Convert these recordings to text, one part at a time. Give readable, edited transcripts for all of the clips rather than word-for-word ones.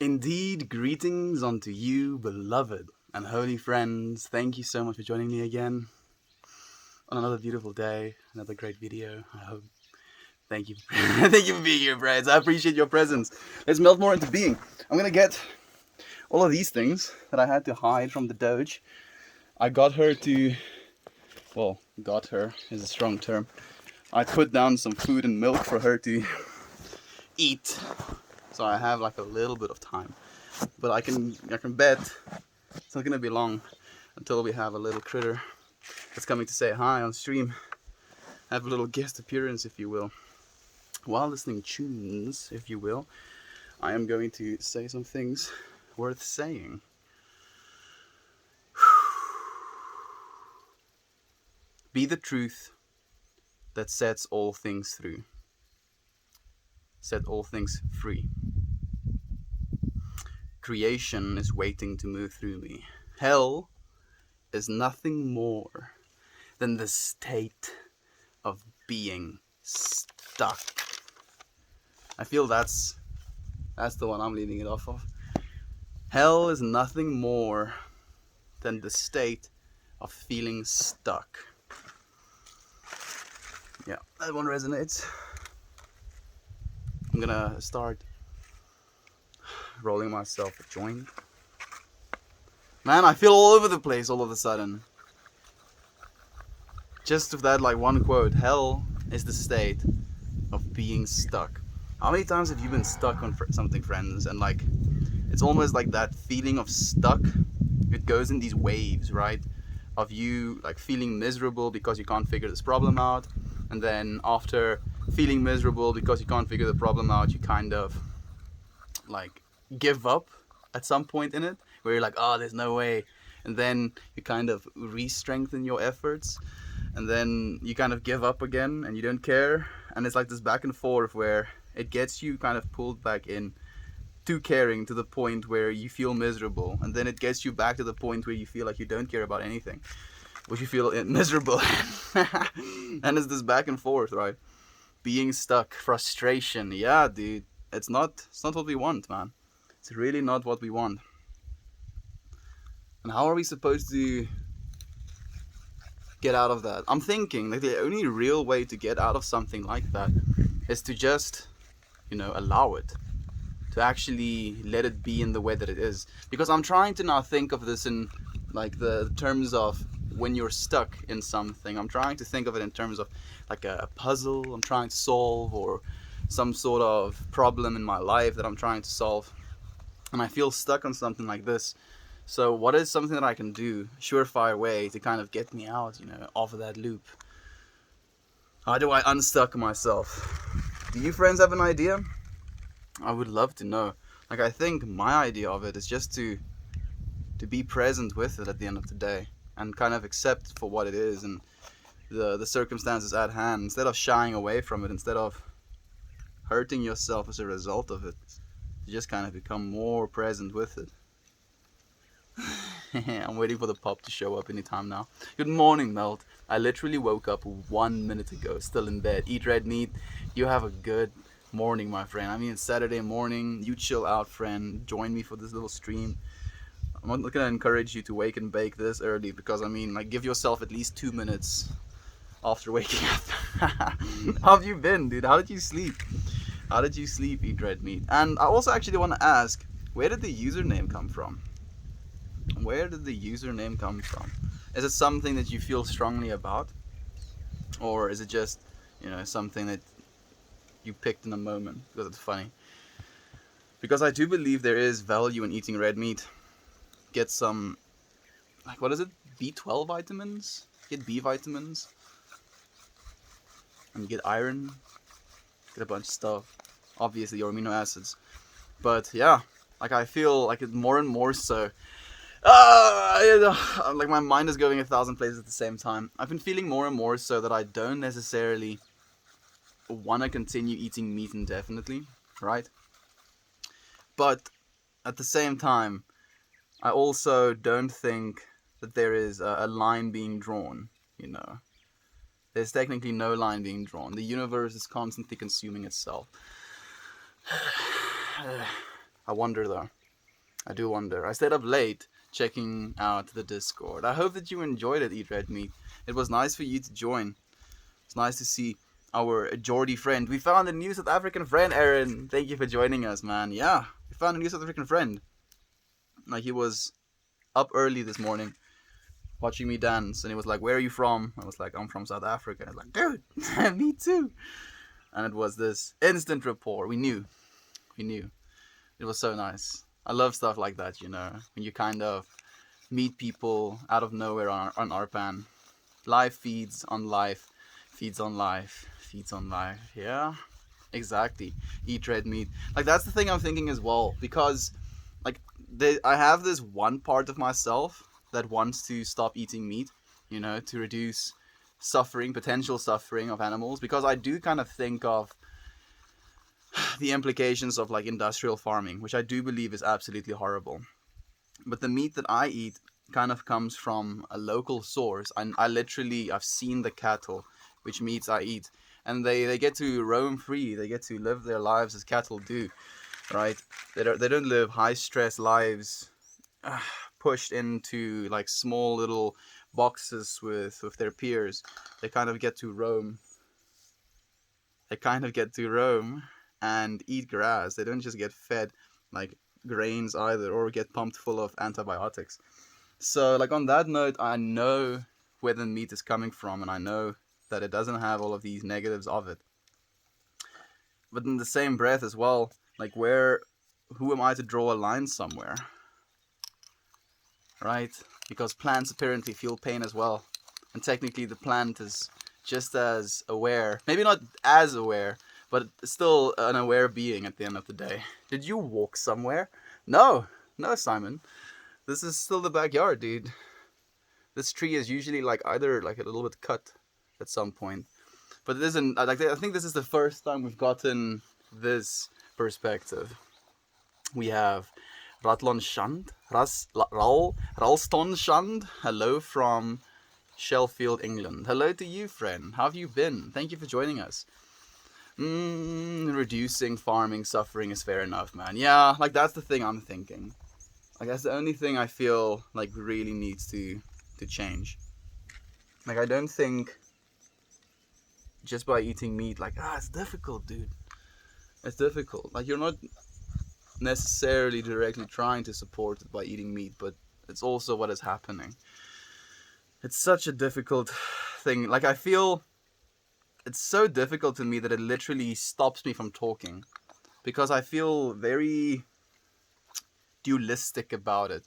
Indeed, greetings unto you, beloved and holy friends. Thank you so much for joining me again on another beautiful day, another great video. I hope. Thank you. Thank you for being here, friends. I appreciate your presence. Let's melt more into being. I'm gonna get all of these things that I had to hide from the Doge. I got her to, well, got her is a strong term. I put down some food and milk for her to eat, so I have like a little bit of time. But I can bet it's not gonna be long until we have a little critter that's coming to say hi on stream. Have a little guest appearance, if you will. While listening tunes, if you will, I am going to say some things worth saying. Be the truth that sets all things through. Set all things free. Creation is waiting to move through me. Hell is nothing more than the state of being stuck. I feel that's the one I'm leading it off of. Hell is nothing more than the state of feeling stuck. Yeah, that one resonates. I'm gonna start rolling myself a joint. Man, I feel all over the place all of a sudden. Just with that like one quote, hell is the state of being stuck. How many times have you been stuck on something, friends? And like, it's almost like that feeling of stuck. It goes in these waves, right? Of you like feeling miserable because you can't figure this problem out. And then after feeling miserable because you can't figure the problem out, you kind of like give up at some point in it, where you're like, oh, there's no way. And then you kind of re-strengthen your efforts. And then you kind of give up again and you don't care. And it's like this back and forth where it gets you kind of pulled back in to caring to the point where you feel miserable. And then it gets you back to the point where you feel like you don't care about anything, which you feel miserable. And it's this back and forth, right? Being stuck, frustration. Yeah, dude, it's not what we want, man. It's really not what we want. And how are we supposed to get out of that? I'm thinking like the only real way to get out of something like that is to just, allow it, to actually let it be in the way that it is. Because I'm trying to now think of this in like the terms of when you're stuck in something. I'm trying to think of it in terms of like a puzzle I'm trying to solve, or some sort of problem in my life that I'm trying to solve, and I feel stuck on something like this. So what is something that I can do, surefire way to kind of get me out, off of that loop? How do I unstuck myself? Do you friends have an idea? I would love to know. Like, I think my idea of it is just to be present with it at the end of the day, and kind of accept for what it is and the circumstances at hand, instead of shying away from it, instead of hurting yourself as a result of it. You just kind of become more present with it. I'm waiting for the pop to show up anytime now. Good morning, Melt. I literally woke up 1 minute ago, still in bed. Eat red meat. You have a good morning, my friend. I mean, it's Saturday morning. You chill out, friend. Join me for this little stream. I'm not gonna encourage you to wake and bake this early, because I mean, like, give yourself at least 2 minutes after waking up. How have you been, dude? How did you sleep? How did you sleep, Eat Red Meat? And I also actually want to ask, where did the username come from? Where did the username come from? Is it something that you feel strongly about? Or is it just, something that you picked in a moment because it's funny? Because I do believe there is value in eating red meat. Get some, like, what is it? B12 vitamins? Get B vitamins. And get iron. Get a bunch of stuff. Obviously, your amino acids. But yeah, like, I feel like it more and more so. Like, my mind is going 1,000 places at the same time. I've been feeling more and more so that I don't necessarily want to continue eating meat indefinitely, right? But at the same time, I also don't think that there is a line being drawn, There's technically no line being drawn. The universe is constantly consuming itself. I wonder though. I do wonder. I stayed up late checking out the Discord. I hope that you enjoyed it, Eat Red Meat. It was nice for you to join. It's nice to see our Geordie friend. We found a new South African friend, Aaron. Thank you for joining us, man. Yeah, we found a new South African friend. Like, he was up early this morning watching me dance, and he was like, "Where are you from?" I was like, "I'm from South Africa." And I was like, "Dude, me too." And it was this instant rapport. We knew. It was so nice. I love stuff like that, you know, when you kind of meet people out of nowhere on ARPAN. Life feeds on life, feeds on life, feeds on life. Yeah, exactly. Eat red meat. Like, that's the thing I'm thinking as well, because like I have this one part of myself that wants to stop eating meat, you know, to reduce potential suffering of animals, because I do kind of think of the implications of like industrial farming, which I do believe is absolutely horrible. But the meat that I eat kind of comes from a local source. I've seen the cattle, which meats I eat, and they get to roam free. They get to live their lives as cattle do, right? They don't live high stress lives, pushed into like small little boxes with their peers. They kind of get to roam. They kind of get to roam and eat grass. They don't just get fed like grains either, or get pumped full of antibiotics. So like, on that note, I know where the meat is coming from, and I know that it doesn't have all of these negatives of it. But in the same breath as well, like, who am I to draw a line somewhere? Right? Because plants apparently feel pain as well. And technically the plant is just as aware, maybe not as aware, but still an aware being at the end of the day. Did you walk somewhere? No, Simon. This is still the backyard, dude. This tree is usually like either like a little bit cut at some point, but it isn't. Like, I think this is the first time we've gotten this perspective. We have Ratlon Shand, Ralston Shand. Hello from Sheffield, England. Hello to you, friend. How have you been? Thank you for joining us. Reducing farming suffering is fair enough, man. Yeah, like, that's the thing I'm thinking. Like, that's the only thing I feel like really needs to change. Like, I don't think just by eating meat, like, it's difficult, dude. It's difficult. Like, you're not necessarily directly trying to support it by eating meat, but it's also what is happening. It's such a difficult thing. Like, I feel it's so difficult to me that it literally stops me from talking, because I feel very dualistic about it.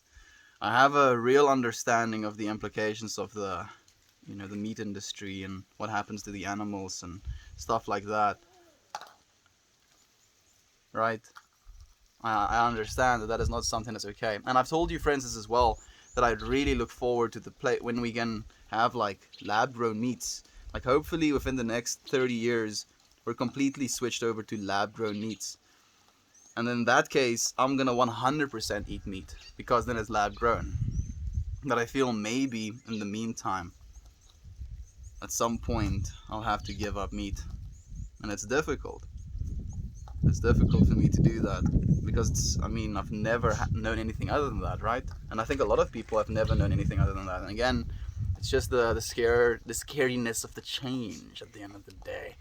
I have a real understanding of the implications of the meat industry and what happens to the animals and stuff like that. Right? I understand that is not something that's okay. And I've told you, Francis, as well, that I'd really look forward to the when we can have like lab-grown meats. Like, hopefully within the next 30 years, we're completely switched over to lab-grown meats. And in that case, I'm gonna 100% eat meat, because then it's lab grown. But I feel maybe in the meantime, at some point, I'll have to give up meat. And it's difficult. It's difficult for me to do that, because I've never known anything other than that, right? And I think a lot of people have never known anything other than that. And again, it's just the scariness of the change at the end of the day.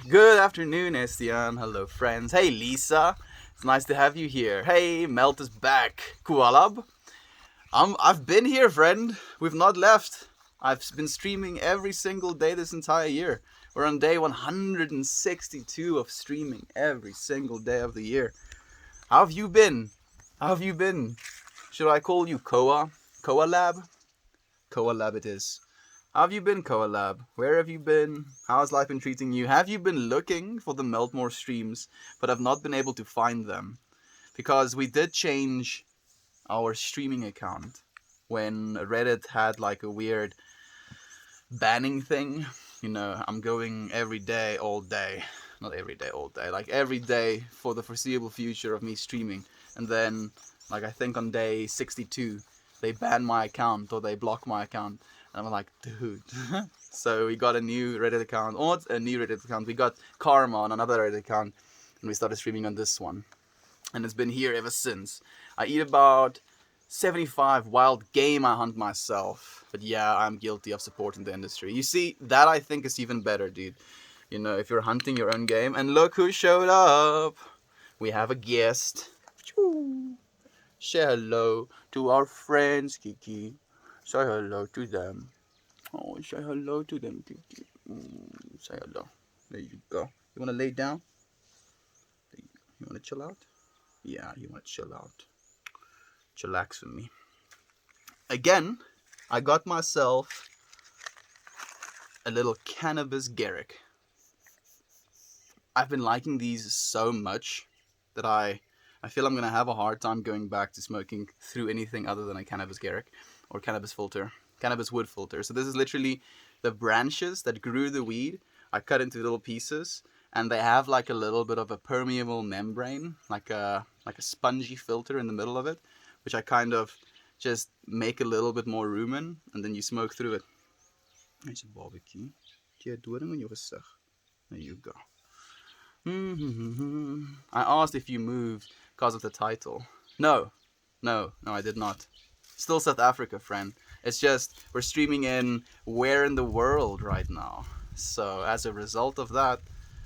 Good afternoon, Estian. Hello, friends. Hey, Lisa. It's nice to have you here. Hey, Melt is back. Kualab. I've been here, friend. We've not left. I've been streaming every single day this entire year. We're on day 162 of streaming every single day of the year. How have you been? Should I call you Koa? Koa Lab? Koa Lab it is. How have you been, Koa Lab? Where have you been? How's life been treating you? Have you been looking for the Meltmore streams, but have not been able to find them? Because we did change our streaming account when Reddit had like a weird banning thing. I'm going every day, all day. Not every day, all day. Like, every day for the foreseeable future of me streaming. And then, like, I think on day 62, they ban my account, or they block my account. And I'm like, dude. So we got a new Reddit account. We got Karma on another Reddit account, and we started streaming on this one. and it's been here ever since. I eat about 75 wild game I hunt myself. But yeah, I'm guilty of supporting the industry. You see, that I think is even better, dude. You know, if you're hunting your own game. And look who showed up. We have a guest. Say hello to our friends, Kiki. Say hello to them. Oh, say hello to them, Kiki. Say hello. There you go. You want to lay down? You want to chill out? Yeah, you want to chill out. Chillax with me. Again, I got myself a little cannabis Garrick. I've been liking these so much that I feel I'm going to have a hard time going back to smoking through anything other than a cannabis Garrick or cannabis filter, cannabis wood filter. So this is literally the branches that grew the weed. I cut into little pieces, and they have like a little bit of a permeable membrane, like a spongy filter in the middle of it, which I kind of just make a little bit more room in, and then you smoke through it. There's a barbecue. Jy doring in jou gesig. There you go. I asked if you moved because of the title. No, I did not. Still South Africa, friend. It's just we're streaming in where in the world right now. So as a result of that,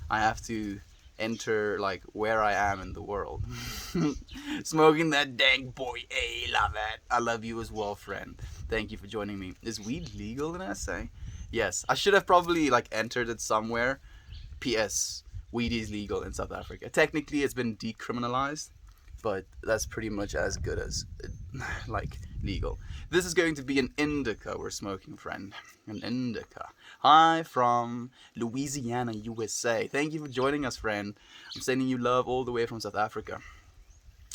I have to enter like where I am in the world. Smoking that dank boy. Hey, love it. I love you as well, friend. Thank you for joining me. Is weed legal in SA? Yes. I should have probably like entered it somewhere. P.S. Weed is legal in South Africa. Technically, it's been decriminalized, but that's pretty much as good as like legal. This is going to be an indica we're smoking, friend. An indica. Hi from Louisiana, USA. Thank you for joining us, friend. I'm sending you love all the way from South Africa.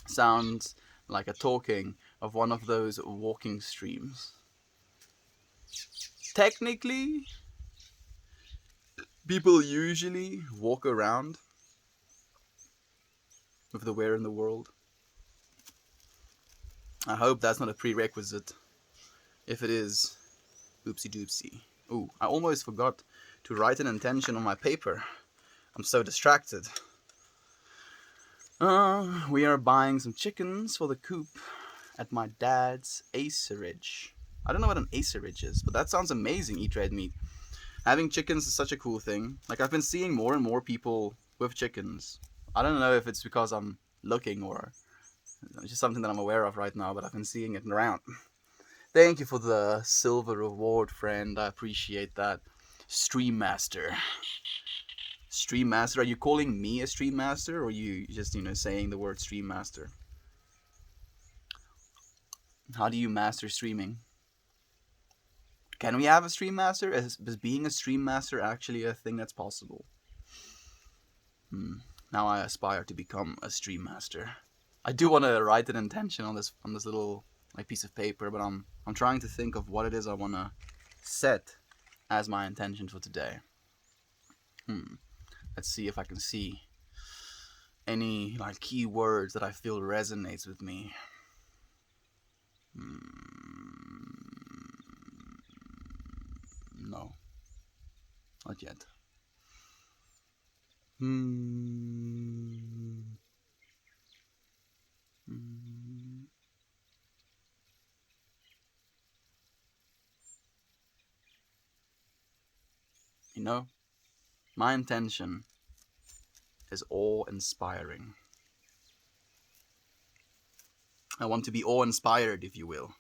Sounds like a talking of one of those walking streams. Technically, people usually walk around with the where in the world. I hope that's not a prerequisite. If it is, oopsie doopsie. Ooh, I almost forgot to write an intention on my paper. I'm so distracted. We are buying some chickens for the coop at my dad's acerage. I don't know what an acerage is, but that sounds amazing, Eat Red Meat. Having chickens is such a cool thing. Like, I've been seeing more and more people with chickens. I don't know if it's because I'm looking or it's just something that I'm aware of right now, but I've been seeing it around. Thank you for the silver reward, friend. I appreciate that. Stream Master. Stream Master? Are you calling me a Stream Master, or are you just, saying the word Stream Master? How do you master streaming? Can we have a Stream Master? Is being a Stream Master actually a thing that's possible? Now I aspire to become a Stream Master. I do want to write an intention on this little piece of paper, but I'm trying to think of what it is I want to set as my intention for today. Let's see if I can see any key words that I feel resonates with me. No, not yet. My intention is awe-inspiring. I want to be awe-inspired, if you will.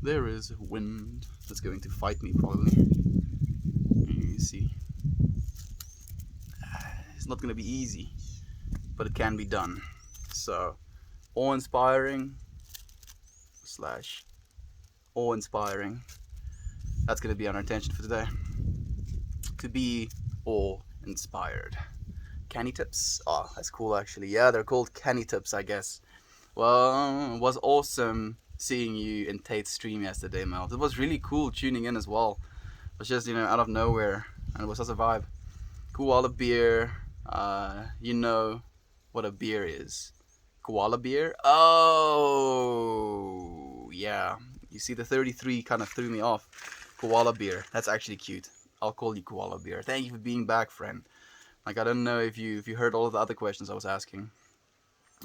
There is wind that's going to fight me, probably. You see. It's not going to be easy, but it can be done. So, awe-inspiring / awe-inspiring. That's going to be our intention for today. To be awe-inspired. Canny tips? Oh, that's cool actually. Yeah, they're called canny tips, I guess. Well, it was awesome seeing you in Tate's stream yesterday, Mel. It was really cool tuning in as well. It was just, out of nowhere, and it was such a vibe. Cool, all the beer. You know what a beer is. Koala beer? Oh, yeah. You see, the 33 kind of threw me off. Koala beer. That's actually cute. I'll call you Koala beer. Thank you for being back, friend. Like, I don't know if you heard all of the other questions I was asking.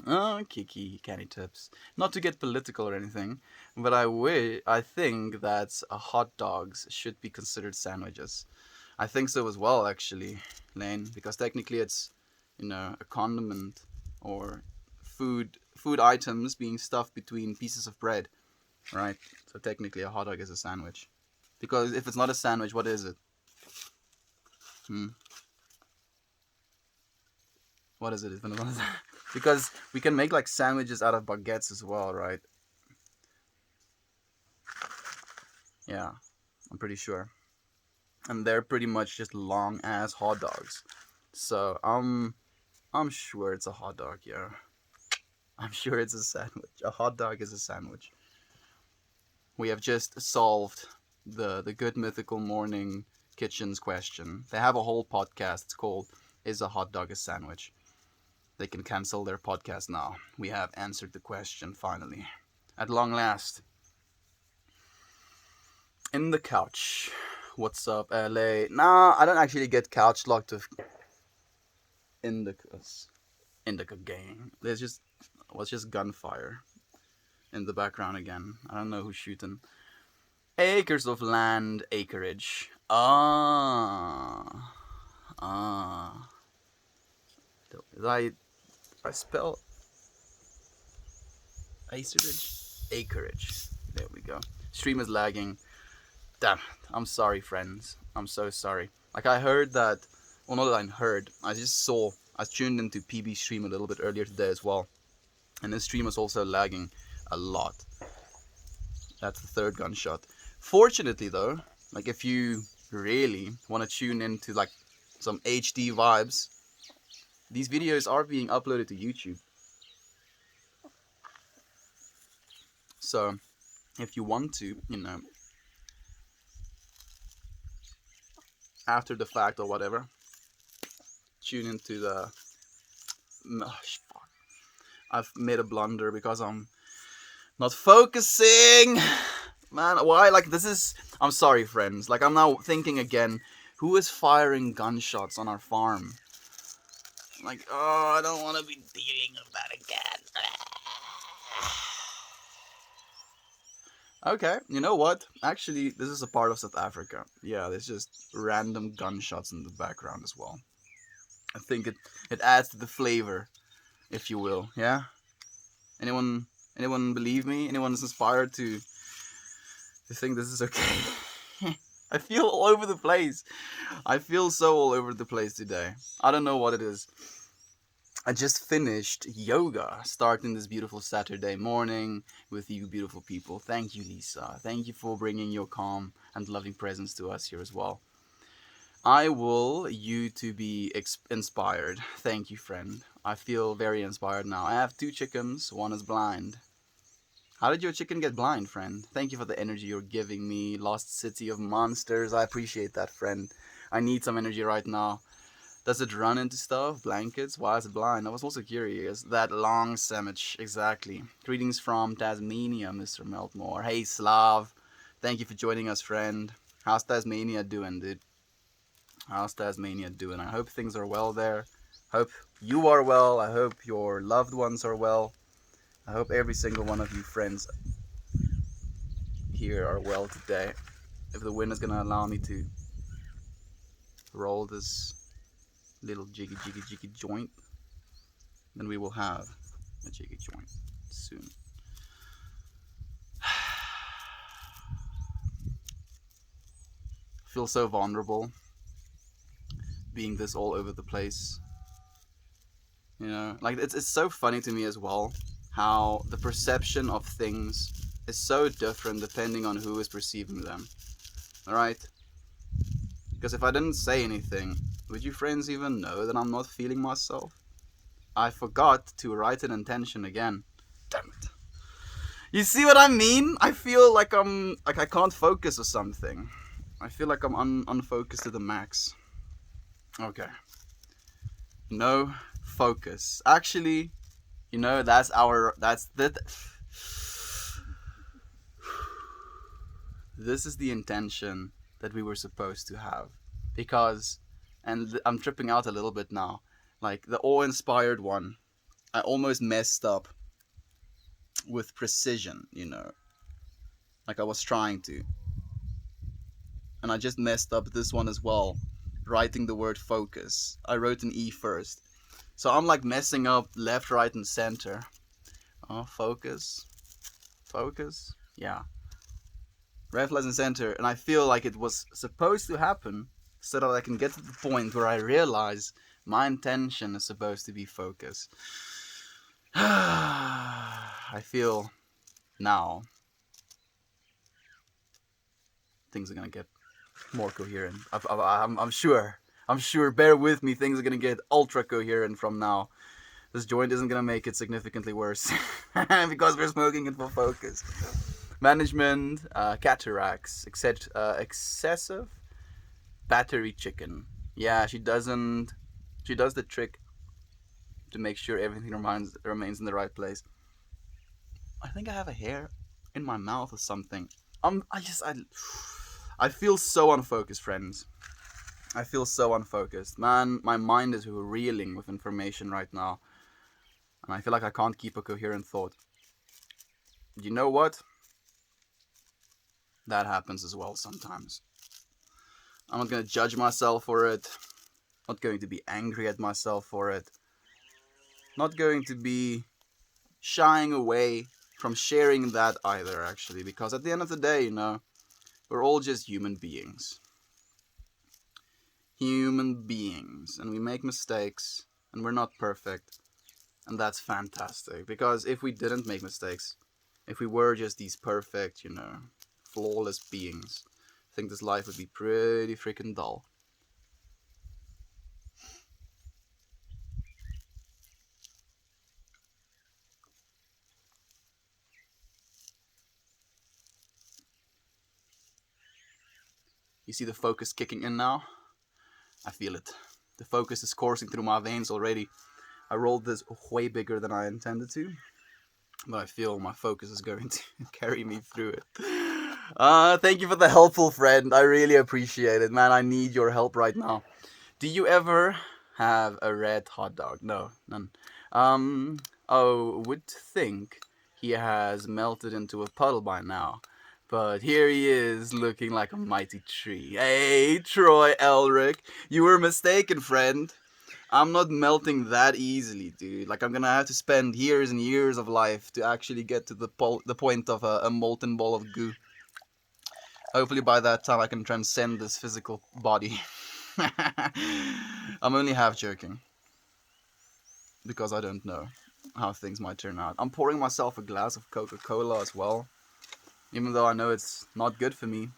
Oh, Kiki, candy tips. Not to get political or anything, but I think that hot dogs should be considered sandwiches. I think so as well, actually, Lane, because technically it's, a condiment or food items being stuffed between pieces of bread, right? So technically a hot dog is a sandwich. Because if it's not a sandwich, what is it? Hmm. What is it? If it's not a because we can make like sandwiches out of baguettes as well, right? Yeah, I'm pretty sure. And they're pretty much just long ass hot dogs. So I'm sure it's a hot dog, yeah. I'm sure it's a sandwich. A hot dog is a sandwich. We have just solved the Good Mythical Morning Kitchens question. They have a whole podcast. It's called "Is a Hot Dog a Sandwich?" They can cancel their podcast now. We have answered the question finally, at long last. In the couch. What's up, LA? Nah, I don't actually get couch locked with indicas. Indica gang. There's just gunfire in the background again. I don't know who's shooting. Acres of land, acreage. Ah. Did I spell acreage? Acreage. There we go. Stream is lagging. Damn. I'm sorry, friends. I'm so sorry. Like, I heard that. Well, not that I heard. I just saw. I tuned into PB stream a little bit earlier today as well. And his stream was also lagging a lot. That's the third gunshot. Fortunately, though, like, if you really want to tune into like some HD vibes, these videos are being uploaded to YouTube. So, if you want to, after the fact or whatever, tune into the. Oh, fuck. I've made a blunder because I'm not focusing. Man, why? Like, this is. I'm sorry, friends. Like, I'm now thinking again. Who is firing gunshots on our farm? Like, oh, I don't want to be dealing with that again. Okay, you know what? Actually, this is a part of South Africa. Yeah, there's just random gunshots in the background as well. I think it adds to the flavor, if you will. Yeah. Anyone believe me? Anyone is inspired to think this is okay? I feel all over the place. I feel so all over the place today. I don't know what it is. I just finished yoga, starting this beautiful Saturday morning with you beautiful people. Thank you, Lisa. Thank you for bringing your calm and loving presence to us here as well. I will you to be inspired. Thank you, friend. I feel very inspired now. I have 2 chickens. One is blind. How did your chicken get blind, friend? Thank you for the energy you're giving me. Lost City of Monsters. I appreciate that, friend. I need some energy right now. Does it run into stuff? Blankets? Why is it blind? I was also curious. That long sandwich. Exactly. Greetings from Tasmania, Mr. Meltmore. Hey, Slav. Thank you for joining us, friend. How's Tasmania doing, dude? How's Tasmania doing? I hope things are well there. Hope you are well. I hope your loved ones are well. I hope every single one of you friends here are well today. If the wind is going to allow me to roll this little jiggy joint, then we will have a jiggy joint soon. I feel so vulnerable being this all over the place. Like, it's so funny to me as well how the perception of things is so different depending on who is perceiving them. Alright? Because if I didn't say anything, would you friends even know that I'm not feeling myself? I forgot to write an intention again. Damn it. You see what I mean? I feel like I can't focus or something. I feel like I'm unfocused to the max. Okay. No focus. Actually, You know, that's our, that's the, this is the intention that we were supposed to have. Because, and I'm tripping out a little bit now, like the awe-inspired one, I almost messed up with precision, you know, like I was trying to. And I just messed up this one as well, writing the word focus. I wrote an E first. So I'm like messing up left, right, and center. Oh, focus. Focus? Yeah. Left, right, and center. And I feel like it was supposed to happen so that I can get to the point where I realize my intention is supposed to be focus. I feel now things are gonna get more coherent. I'm sure. I'm sure. Bear with me. Things are gonna get ultra coherent from now. This joint isn't gonna make it significantly worse because we're smoking it for focus. Management, cataracts, excessive battery chicken. Yeah, she doesn't. She does the trick to make sure everything remains in the right place. I think I have a hair in my mouth or something. I feel so unfocused, friends. I feel so unfocused. Man, my mind is reeling with information right now. And I feel like I can't keep a coherent thought. You know what? That happens as well sometimes. I'm not going to judge myself for it. Not going to be angry at myself for it. Not going to be shying away from sharing that either, actually. Because at the end of the day, you know, we're all just human beings. Human beings. And we make mistakes. And we're not perfect. And that's fantastic. Because if we didn't make mistakes, if we were just these perfect, you know, flawless beings, I think this life would be pretty freaking dull. You see the focus kicking in now? I feel it. The focus is coursing through my veins already. I rolled this way bigger than I intended to, but I feel my focus is going to carry me through it. Thank you for the helpful friend. I really appreciate it, man. I need your help right now. Do you ever have a red hot dog? No, none. Would think he has melted into a puddle by now. But here he is, looking like a mighty tree. Hey, Troy Elric, you were mistaken, friend. I'm not melting that easily, dude. Like, I'm gonna have to spend years and years of life to actually get to the point of a molten ball of goo. Hopefully by that time I can transcend this physical body. I'm only half joking. Because I don't know how things might turn out. I'm pouring myself a glass of Coca-Cola as well. Even though I know it's not good for me,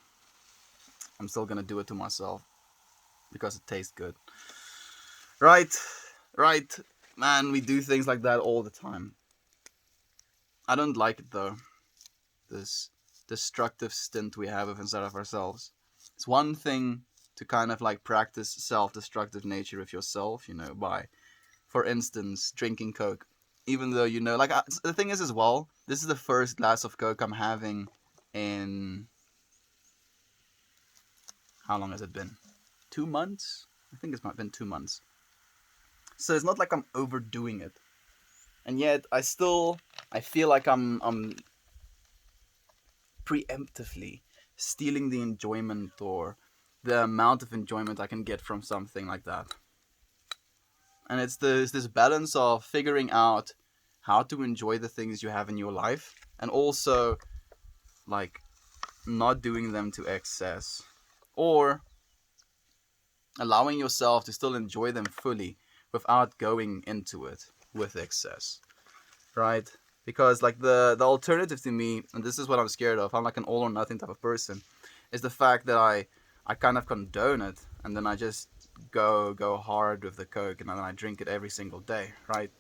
I'm still gonna do it to myself. Because it tastes good. Right. Man, we do things like that all the time. I don't like it though. This destructive stint we have inside of ourselves. It's one thing to kind of like practice self-destructive nature with yourself, you know, by, for instance, drinking Coke. Even though, you know, like, the thing is as well, this is the first glass of Coke I'm having in... How long has it been? 2 months? I think it's been 2 months. So it's not like I'm overdoing it. And yet, I feel like I'm preemptively stealing the enjoyment or the amount of enjoyment I can get from something like that. And it's this balance of figuring out how to enjoy the things you have in your life and also like not doing them to excess or allowing yourself to still enjoy them fully without going into it with excess, right? Because like the alternative to me, and this is what I'm scared of, I'm like an all or nothing type of person, is the fact that I kind of condone it and then I just go hard with the Coke and then I drink it every single day, right?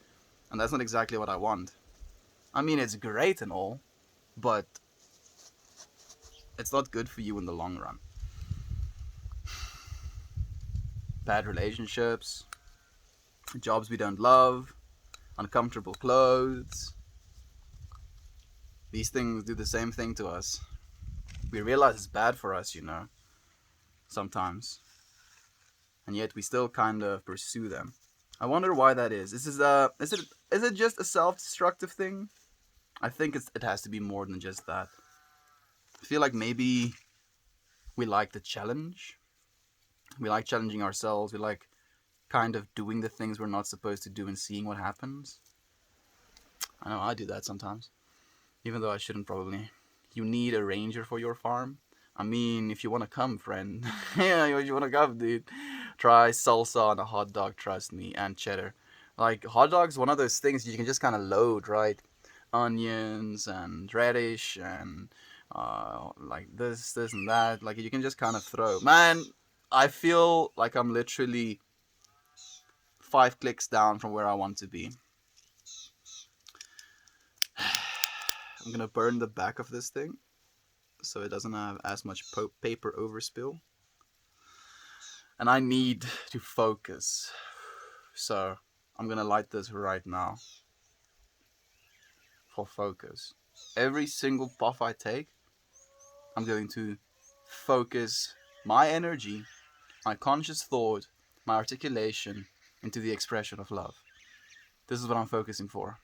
And that's not exactly what I want. I mean, it's great and all, but it's not good for you in the long run. Bad relationships, jobs we don't love, uncomfortable clothes. These things do the same thing to us. We realize it's bad for us, sometimes. And yet we still kind of pursue them. I wonder why that is. Is it just a self-destructive thing? I think it has to be more than just that. I feel like maybe we like the challenge. We like challenging ourselves. We like kind of doing the things we're not supposed to do and seeing what happens. I know I do that sometimes. Even though I shouldn't probably. You need a ranger for your farm. I mean, if you want to come, friend. Yeah, if you want to come, dude. Try salsa on a hot dog, trust me, and cheddar. Like, hot dog's one of those things you can just kind of load, right? Onions and radish and like this and that. Like, you can just kind of throw. Man, I feel like I'm literally 5 clicks down from where I want to be. I'm gonna burn the back of this thing so it doesn't have as much paper overspill. And I need to focus. So I'm gonna light this right now for focus. Every single puff I take, I'm going to focus my energy, my conscious thought, my articulation into the expression of love. This is what I'm focusing for.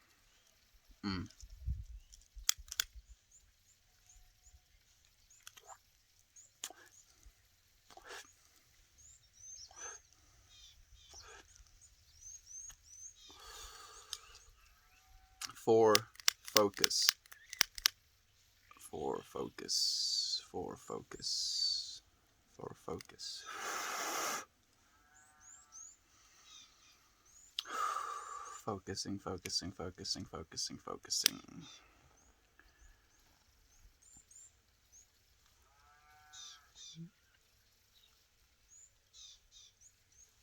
For focus. For focus. For focus. For focus. Focusing, focusing, focusing, focusing, focusing.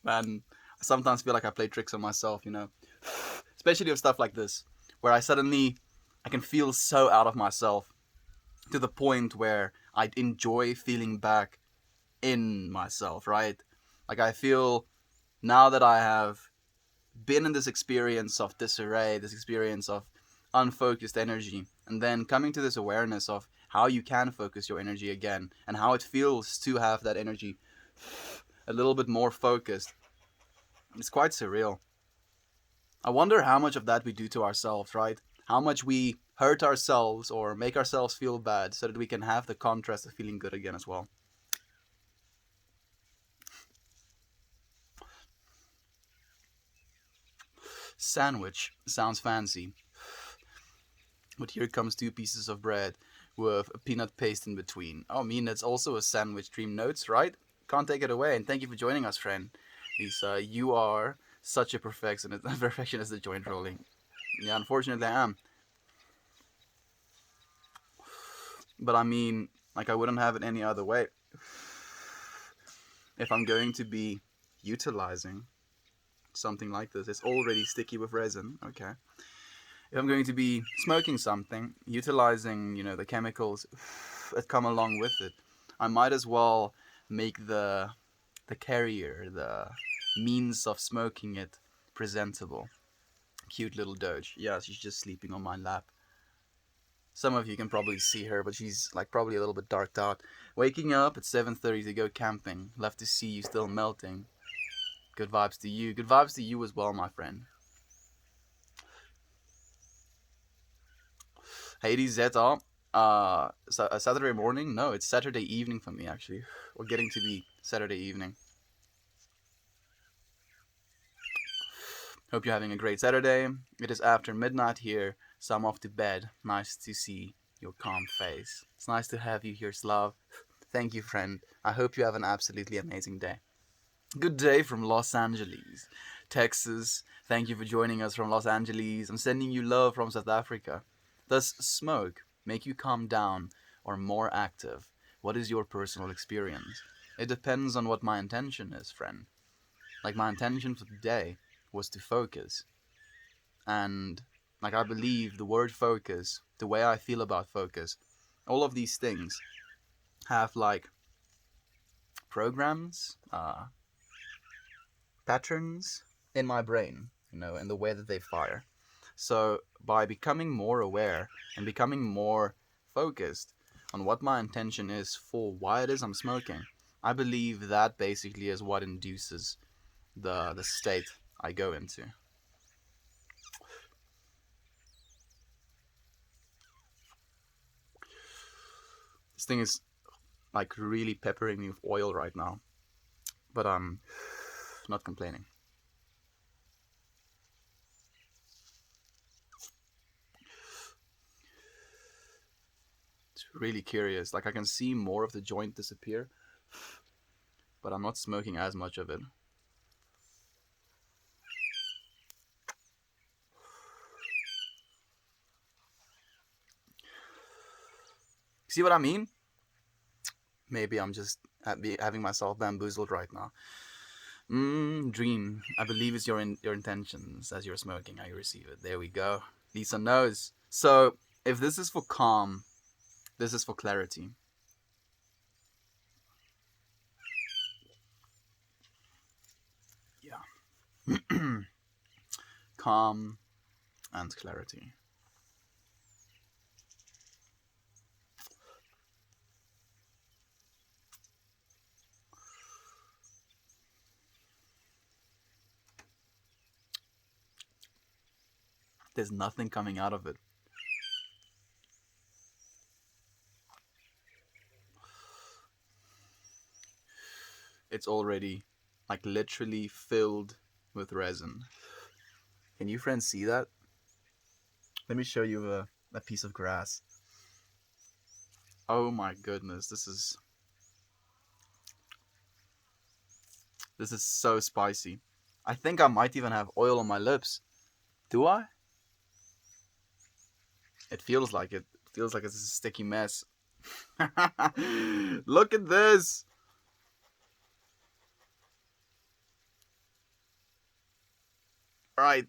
Man, I sometimes feel like I play tricks on myself, especially with stuff like this, where I can feel so out of myself to the point where I enjoy feeling back in myself, right? Like, I feel now that I have been in this experience of disarray, this experience of unfocused energy, and then coming to this awareness of how you can focus your energy again and how it feels to have that energy a little bit more focused. It's quite surreal. I wonder how much of that we do to ourselves, right? How much we hurt ourselves or make ourselves feel bad so that we can have the contrast of feeling good again as well. Sandwich sounds fancy. But here comes 2 pieces of bread with a peanut paste in between. Oh, I mean, that's also a sandwich. Dream notes, right? Can't take it away. And thank you for joining us, friend. Lisa, you are such a perfectionist at joint rolling. Yeah, unfortunately I am. But I mean, like, I wouldn't have it any other way. If I'm going to be utilizing something like this, it's already sticky with resin, okay. If I'm going to be smoking something, utilizing, the chemicals that come along with it, I might as well make the carrier, the means of smoking it, presentable. Cute little Doge. Yeah, she's just sleeping on my lap. Some of you can probably see her, but she's like probably a little bit darked out. Waking up at 7:30 to go camping. Love to see you still melting. Good vibes to you. Good vibes to you as well, my friend. Hades Zeta. Saturday morning? No, it's Saturday evening for me, actually. Or getting to be Saturday evening. Hope you're having a great Saturday. It is after midnight here, so I'm off to bed. Nice to see your calm face. It's nice to have you here, Slav. Thank you, friend. I hope you have an absolutely amazing day. Good day from Los Angeles, Texas. Thank you for joining us from Los Angeles. I'm sending you love from South Africa. Does smoke make you calm down or more active? What is your personal experience? It depends on what my intention is, friend. Like, my intention for the day was to focus. And, like, I believe the word focus, the way I feel about focus, all of these things have, like, programs, patterns in my brain, in the way that they fire. So by becoming more aware and becoming more focused on what my intention is for why it is I'm smoking, I believe that basically is what induces the state I go into. This thing is like really peppering me with oil right now, but I'm not complaining. It's really curious. Like I can see more of the joint disappear, but I'm not smoking as much of it. See what I mean? Maybe I'm just having myself bamboozled right now. Dream. I believe it's your intentions as you're smoking, how you receive it. There we go. Lisa knows. So if this is for calm, this is for clarity. Yeah. Calm and clarity. There's nothing coming out of it. It's already like literally filled with resin. Can you friends see that? Let me show you a piece of grass. Oh my goodness, this is so spicy. I think I might even have oil on my lips. Do I? It feels like it. It feels like it's a sticky mess. Look at this. Right.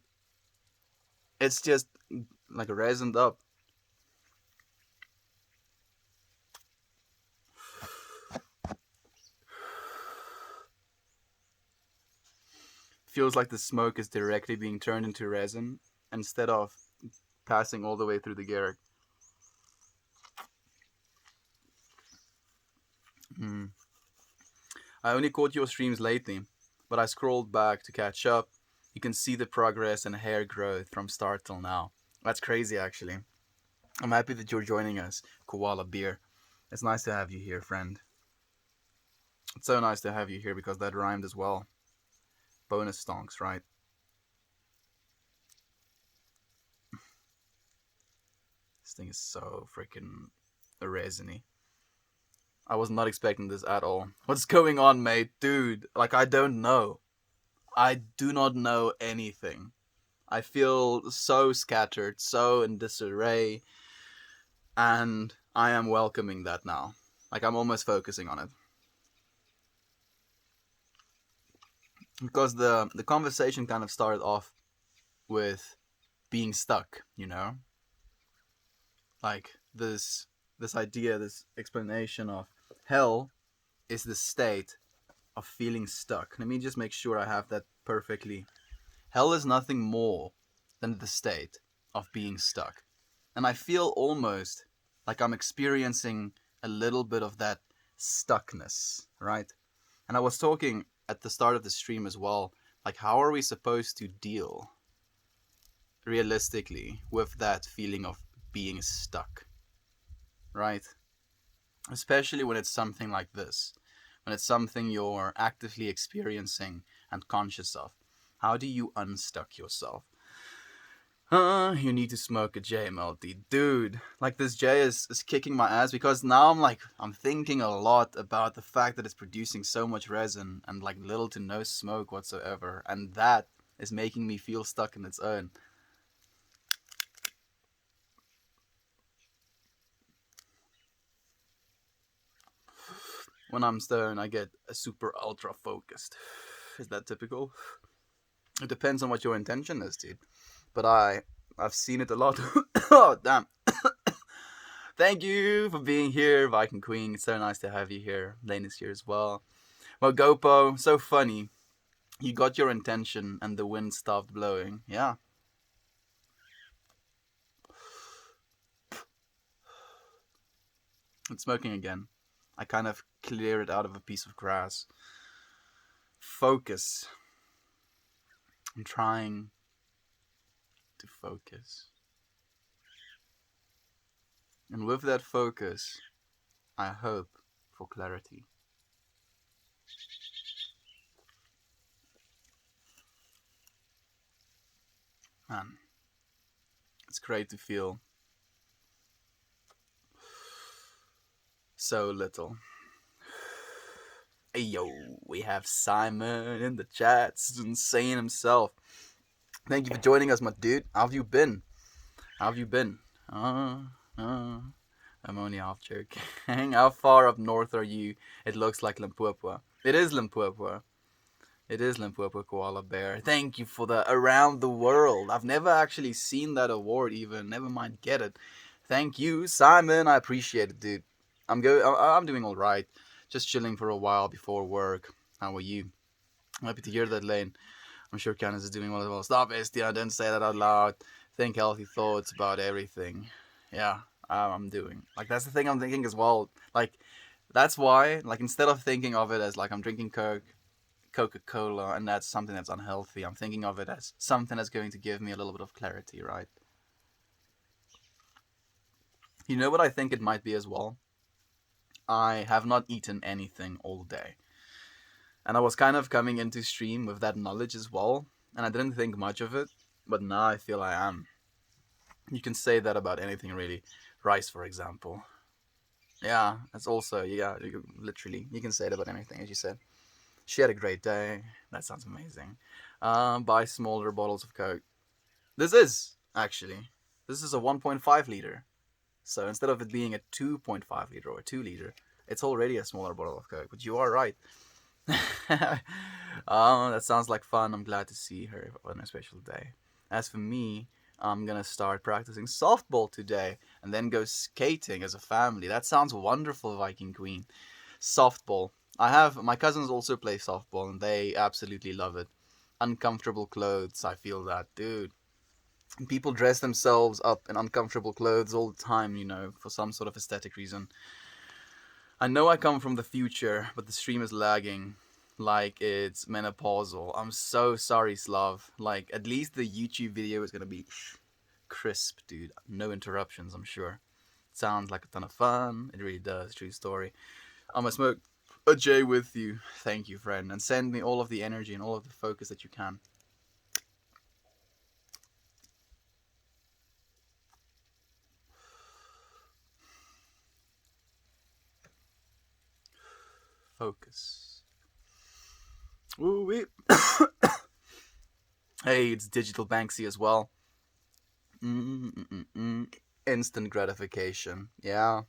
It's just like resined up. Feels like the smoke is directly being turned into resin instead of passing all the way through the Garrick. Mm. I only caught your streams lately, but I scrolled back to catch up. You can see the progress and hair growth from start till now. That's crazy, actually. I'm happy that you're joining us, Koala Beer. It's nice to have you here, friend. It's so nice to have you here because that rhymed as well. Bonus stonks, right? This thing is so freaking resiny. I was not expecting this at all. What's going on, mate? Dude, like, I don't know. I do not know anything. I feel so scattered, so in disarray, and I am welcoming that now. Like, I'm almost focusing on it. Because the conversation kind of started off with being stuck, you know? Like, this idea, this explanation of hell is the state of feeling stuck. Let me just make sure I have that perfectly. Hell is nothing more than the state of being stuck. And I feel almost like I'm experiencing a little bit of that stuckness, right? And I was talking at the start of the stream as well, like how are we supposed to deal realistically with that feeling of being stuck, right? Especially when it's something like this, when it's something you're actively experiencing and conscious of. How do you unstuck yourself? You need to smoke a JMLD. Dude, like this J is kicking my ass because now I'm thinking a lot about the fact that it's producing so much resin and like little to no smoke whatsoever. And that is making me feel stuck in its own. When I'm stoned, I get a super ultra focused. Is that typical? It depends on what your intention is, dude. But I've seen it a lot. Oh damn! Thank you for being here, Viking Queen. It's so nice to have you here. Lane is here as well. Well, Gopo, so funny. You got your intention, and the wind stopped blowing. Yeah. It's smoking again. I kind of clear it out of a piece of grass. Focus. I'm trying to focus. And with that focus, I hope for clarity. Man, it's great to feel so little. Hey yo, we have Simon in the chat, insane himself. Thank you for joining us, my dude. How have you been? How have you been? I'm only half joking. How far up north are you? It looks like Limpopo. It is Limpopo. It is Limpopo Koala Bear. Thank you for the Around the World. I've never actually seen that award even. Never mind, get it. Thank you, Simon. I appreciate it, dude. I'm doing all right. Just chilling for a while before work. How are you? Happy to hear that, Lane. I'm sure Candace is doing well as well. Stop, Estia. Don't say that out loud. Think healthy thoughts about everything. Yeah, I'm doing. Like, that's the thing I'm thinking as well. Like, that's why, like, instead of thinking of it as, like, I'm drinking Coca-Cola, and that's something that's unhealthy, I'm thinking of it as something that's going to give me a little bit of clarity, right? You know what I think it might be as well? I have not eaten anything all day. And I was kind of coming into stream with that knowledge as well, and I didn't think much of it, but now I feel I am. You can say that about anything really. Rice, for example. Yeah, that's also, yeah, literally, you can say it about anything, as you said. She had a great day. That sounds amazing. Buy smaller bottles of Coke. Actually, this is a 1.5 liter. So instead of it being a 2.5 liter or a 2 liter, it's already a smaller bottle of Coke. But you are right. That sounds like fun. I'm glad to see her on a special day. As for me, I'm gonna start practicing softball today and then go skating as a family. That sounds wonderful, Viking Queen. Softball. I have my cousins also play softball and they absolutely love it. Uncomfortable clothes, I feel that, dude. People dress themselves up in uncomfortable clothes all the time, for some sort of aesthetic reason. I know I come from the future, but the stream is lagging like it's menopausal. I'm so sorry, Slav. Like, at least the YouTube video is gonna be crisp, dude. No interruptions, I'm sure. Sounds like a ton of fun. It really does. True story. I'm gonna smoke a J with you. Thank you, friend. And send me all of the energy and all of the focus that you can. Focus. Ooh-wee. Hey, it's Digital Banksy as well. Instant gratification. Yeah.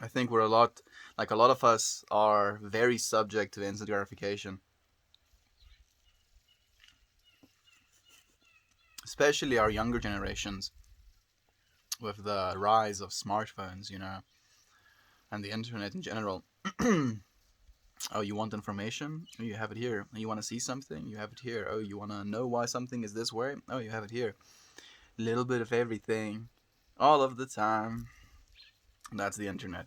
I think we're a lot of us are very subject to instant gratification. Especially our younger generations with the rise of smartphones, and the internet in general. Oh, you want information? Oh, you have it here. You want to see something? You have it here. Oh, you want to know why something is this way? Oh, you have it here. Little bit of everything, all of the time. That's the internet.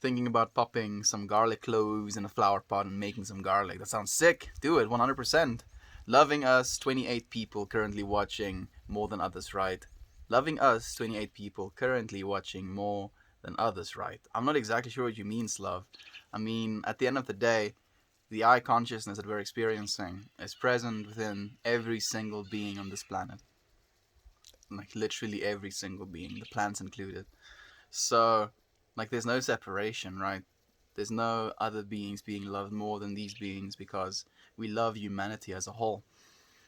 Thinking about popping some garlic cloves in a flower pot and making some garlic. That sounds sick. Do it, 100%. Loving Us, 28 people currently watching more than others, right? Loving Us, 28 people currently watching more than others, right? I'm not exactly sure what you mean, Slav. I mean, at the end of the day, the eye consciousness that we're experiencing is present within every single being on this planet. Like, literally every single being, the plants included. So, like, there's no separation, right? There's no other beings being loved more than these beings because we love humanity as a whole.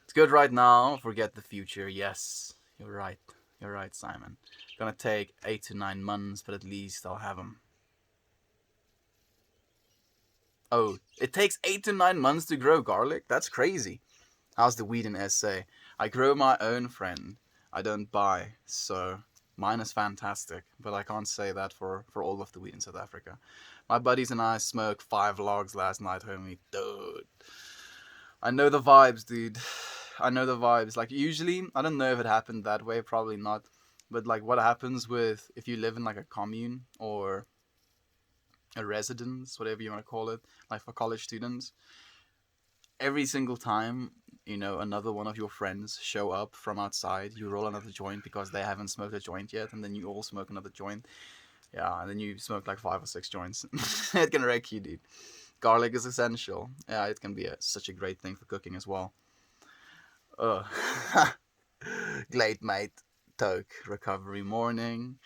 It's good right now, forget the future. Yes, you're right. You're right, Simon. Gonna take 8 to 9 months, but at least I'll have them. Oh, it takes 8 to 9 months to grow garlic? That's crazy. How's the weed in SA? I grow my own, friend. I don't buy, so mine is fantastic. But I can't say that for all of the weed in South Africa. My buddies and I smoked 5 logs last night, homie. Dude. I know the vibes, dude. I know the vibes. Like, usually, I don't know if it happened that way, probably not. But, like, what happens with, if you live in, like, a commune or a residence, whatever you want to call it, like for college students. Every single time, another one of your friends show up from outside, you roll another joint because they haven't smoked a joint yet, and then you all smoke another joint. Yeah, and then you smoke like 5 or 6 joints. It can wreck you, dude. Garlic is essential. Yeah, it can be such a great thing for cooking as well. Ugh. Glade mate. Toke. Recovery morning.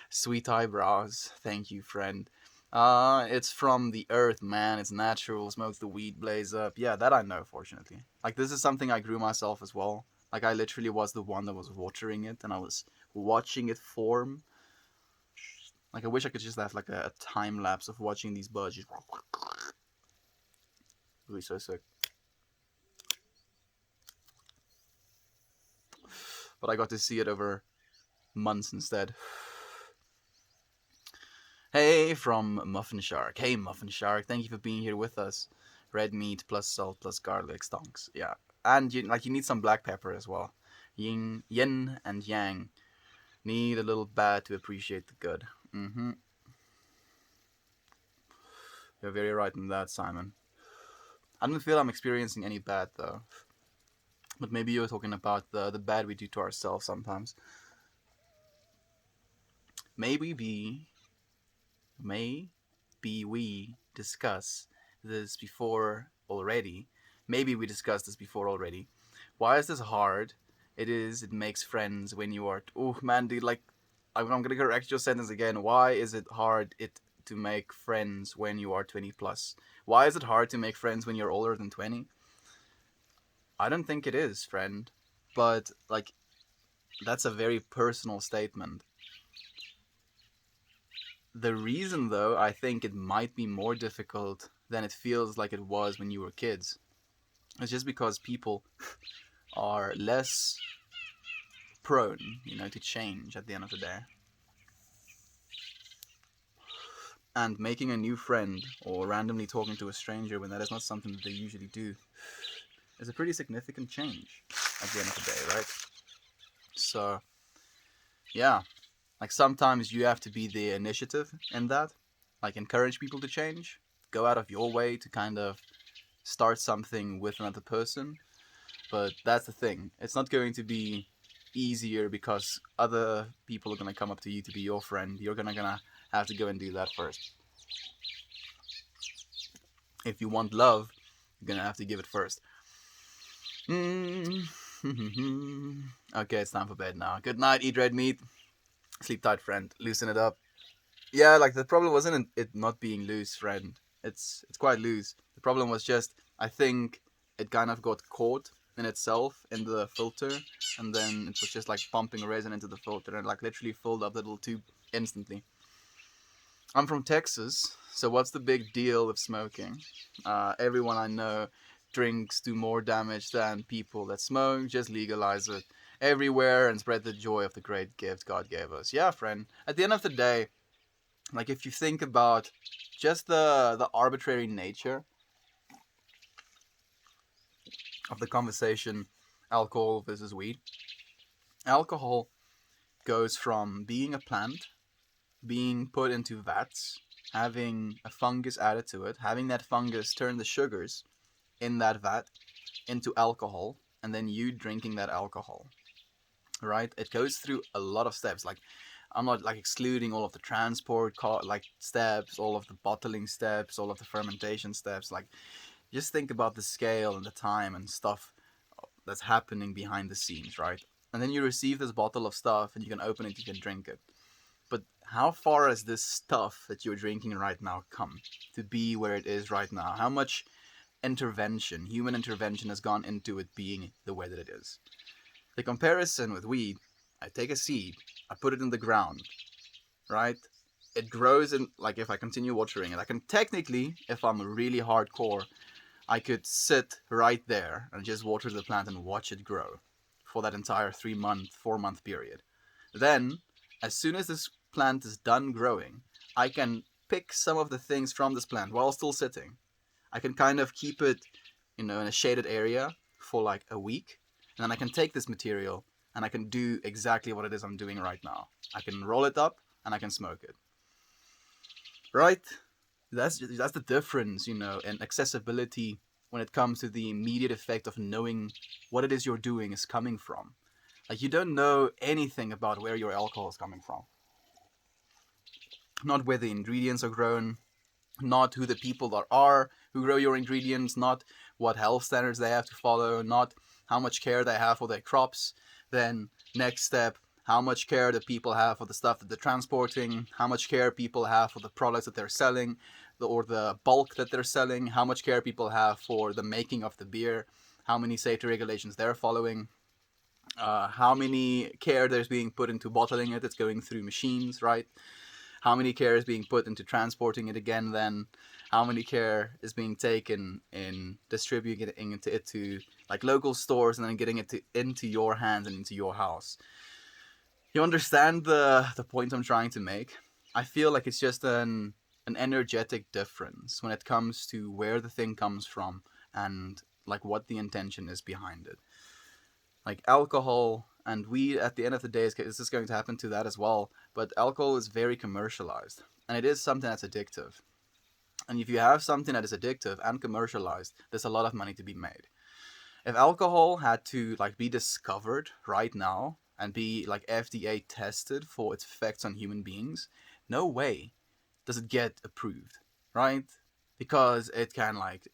Sweet eyebrows. Thank you, friend. It's from the earth, man. It's natural. Smokes the weed blaze up. Yeah, that I know, fortunately. Like, this is something I grew myself as well. Like, I literally was the one that was watering it, and I was watching it form. Like, I wish I could just have, like, a time lapse of watching these buds just... It would be so sick. But I got to see it over months instead. Hey, from Muffin Shark. Hey, Muffin Shark. Thank you for being here with us. Red meat plus salt plus garlic stonks. Yeah, and you need some black pepper as well. Yin and yang. Need a little bad to appreciate the good. Mm-hmm. You're very right in that, Simon. I don't feel I'm experiencing any bad though. But maybe you're talking about the bad we do to ourselves sometimes. Maybe we discuss this before already. Maybe we discussed this before already. Why is this hard? It makes friends when you are. Oh man, dude, like, I'm gonna correct your sentence again. Why is it hard to make friends when you are 20 plus? Why is it hard to make friends when you're older than 20? I don't think it is, friend. But, like, that's a very personal statement. The reason, though, I think it might be more difficult than it feels like it was when you were kids is just because people are less prone, to change at the end of the day. And making a new friend or randomly talking to a stranger when that is not something that they usually do is a pretty significant change at the end of the day, right? So, yeah, like sometimes you have to be the initiative in that, like encourage people to change, go out of your way to kind of start something with another person. But that's the thing, it's not going to be easier because other people are going to come up to you to be your friend. You're gonna have to go and do that first. If you want love, you're gonna have to give it first. Okay, it's time for bed now. Good night, eat red meat. Sleep tight, friend. Loosen it up. Yeah, like the problem wasn't it not being loose, friend. It's quite loose. The problem was just I think it kind of got caught in itself in the filter, and then it was just like pumping resin into the filter and like literally filled up the little tube instantly. I'm from Texas, so what's the big deal with smoking? Everyone I know drinks do more damage than people that smoke. Just legalize it everywhere and spread the joy of the great gift God gave us. Yeah, friend. At the end of the day, like if you think about just the arbitrary nature of the conversation, alcohol versus weed. Alcohol goes from being a plant, being put into vats, having a fungus added to it, having that fungus turn the sugars in that vat into alcohol, and then you drinking that alcohol. Right? It goes through a lot of steps. Like, I'm not like excluding all of the transport like steps, all of the bottling steps, all of the fermentation steps. Like, just think about the scale and the time and stuff that's happening behind the scenes, right? And then you receive this bottle of stuff and you can open it, you can drink it. But how far has this stuff that you're drinking right now come to be where it is right now? How much human intervention has gone into it being the way that it is? The comparison with weed, I take a seed, I put it in the ground, right? It grows in, like, if I continue watering it, I can technically, if I'm really hardcore, I could sit right there and just water the plant and watch it grow for that entire 3-month, 4-month period. Then, as soon as this plant is done growing, I can pick some of the things from this plant while still sitting. I can kind of keep it, in a shaded area for like a week, and then I can take this material and I can do exactly what it is I'm doing right now. I can roll it up and I can smoke it. Right? That's the difference, you know, in accessibility when it comes to the immediate effect of knowing what it is you're doing is coming from. Like you don't know anything about where your alcohol is coming from, not where the ingredients are grown, not who the people that are who grow your ingredients, not what health standards they have to follow, not how much care they have for their crops. Then next step, how much care the people have for the stuff that they're transporting, how much care people have for the products that they're selling, or the bulk that they're selling, how much care people have for the making of the beer, how many safety regulations they're following, how many care there's being put into bottling it. It's going through machines, right? How many care is being put into transporting it again, then how many care is being taken in distributing it to like local stores and then getting it into your hands and into your house. You understand the point I'm trying to make? I feel like it's just an energetic difference when it comes to where the thing comes from and like what the intention is behind it. Like alcohol and weed at the end of the day is this going to happen to that as well, but alcohol is very commercialized and it is something that's addictive. And if you have something that is addictive and commercialized, there's a lot of money to be made. If alcohol had to like be discovered right now and be like FDA tested for its effects on human beings, no way does it get approved, right? Because it can like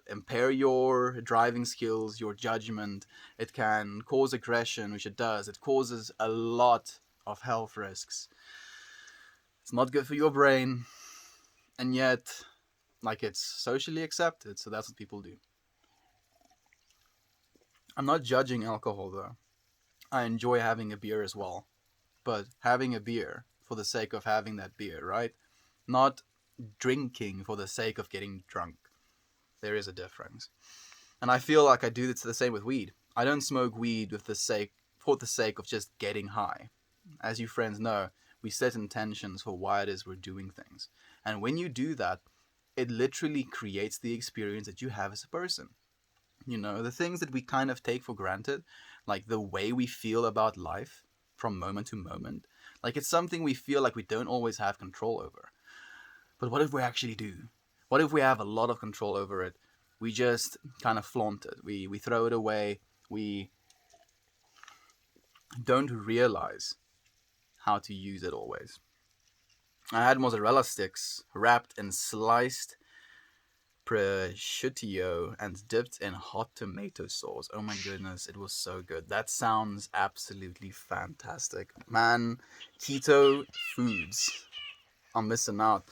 impair your driving skills, your judgment. It can cause aggression, which it does. It causes a lot of health risks. It's not good for your brain, and yet, like, it's socially accepted, so that's what people do. I'm not judging alcohol though. I enjoy having a beer as well, but having a beer for the sake of having that beer, right? Not drinking for the sake of getting drunk. There is a difference. And I feel like I do the same with weed. I don't smoke weed for the sake of just getting high. As you friends know, we set intentions for why it is we're doing things. And when you do that, it literally creates the experience that you have as a person. You know, the things that we kind of take for granted, like the way we feel about life from moment to moment, like it's something we feel like we don't always have control over. But what if we actually do? What if we have a lot of control over it? We just kind of flaunt it. We throw it away. We don't realize how to use it always. I had mozzarella sticks wrapped in sliced prosciutto and dipped in hot tomato sauce. Oh my goodness, it was so good. That sounds absolutely fantastic. Man, keto foods. I'm missing out.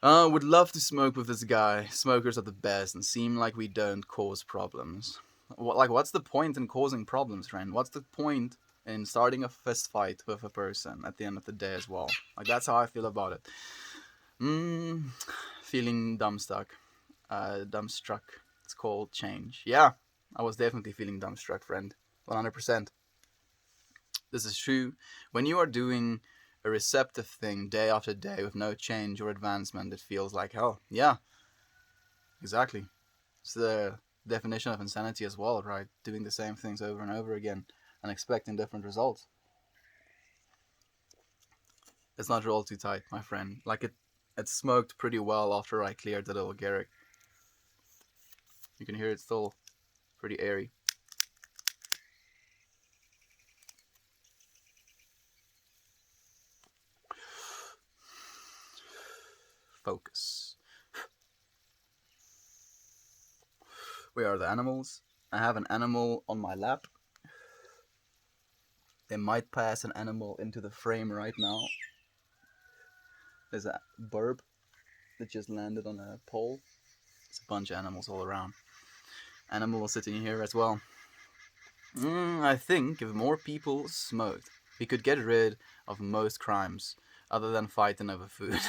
Would love to smoke with this guy. Smokers are the best and seem like we don't cause problems. What's the point in causing problems, friend? What's the point in starting a fist fight with a person at the end of the day as well? Like, that's how I feel about it. Mm, feeling dumbstruck. Dumbstruck. It's called change. Yeah, I was definitely feeling dumbstruck, friend. 100%. This is true. When you are doing a receptive thing day after day with no change or advancement, it feels like hell. Yeah, exactly. It's the definition of insanity as well, right? Doing the same things over and over again and expecting different results. It's not roll too tight, my friend. Like it smoked pretty well after I cleared the little Garrick. You can hear it still pretty airy. Focus. Where are the animals? I have an animal on my lap. They might pass an animal into the frame right now. There's a burb that just landed on a pole. There's a bunch of animals all around. Animals sitting here as well. I think if more people smoked, we could get rid of most crimes other than fighting over food.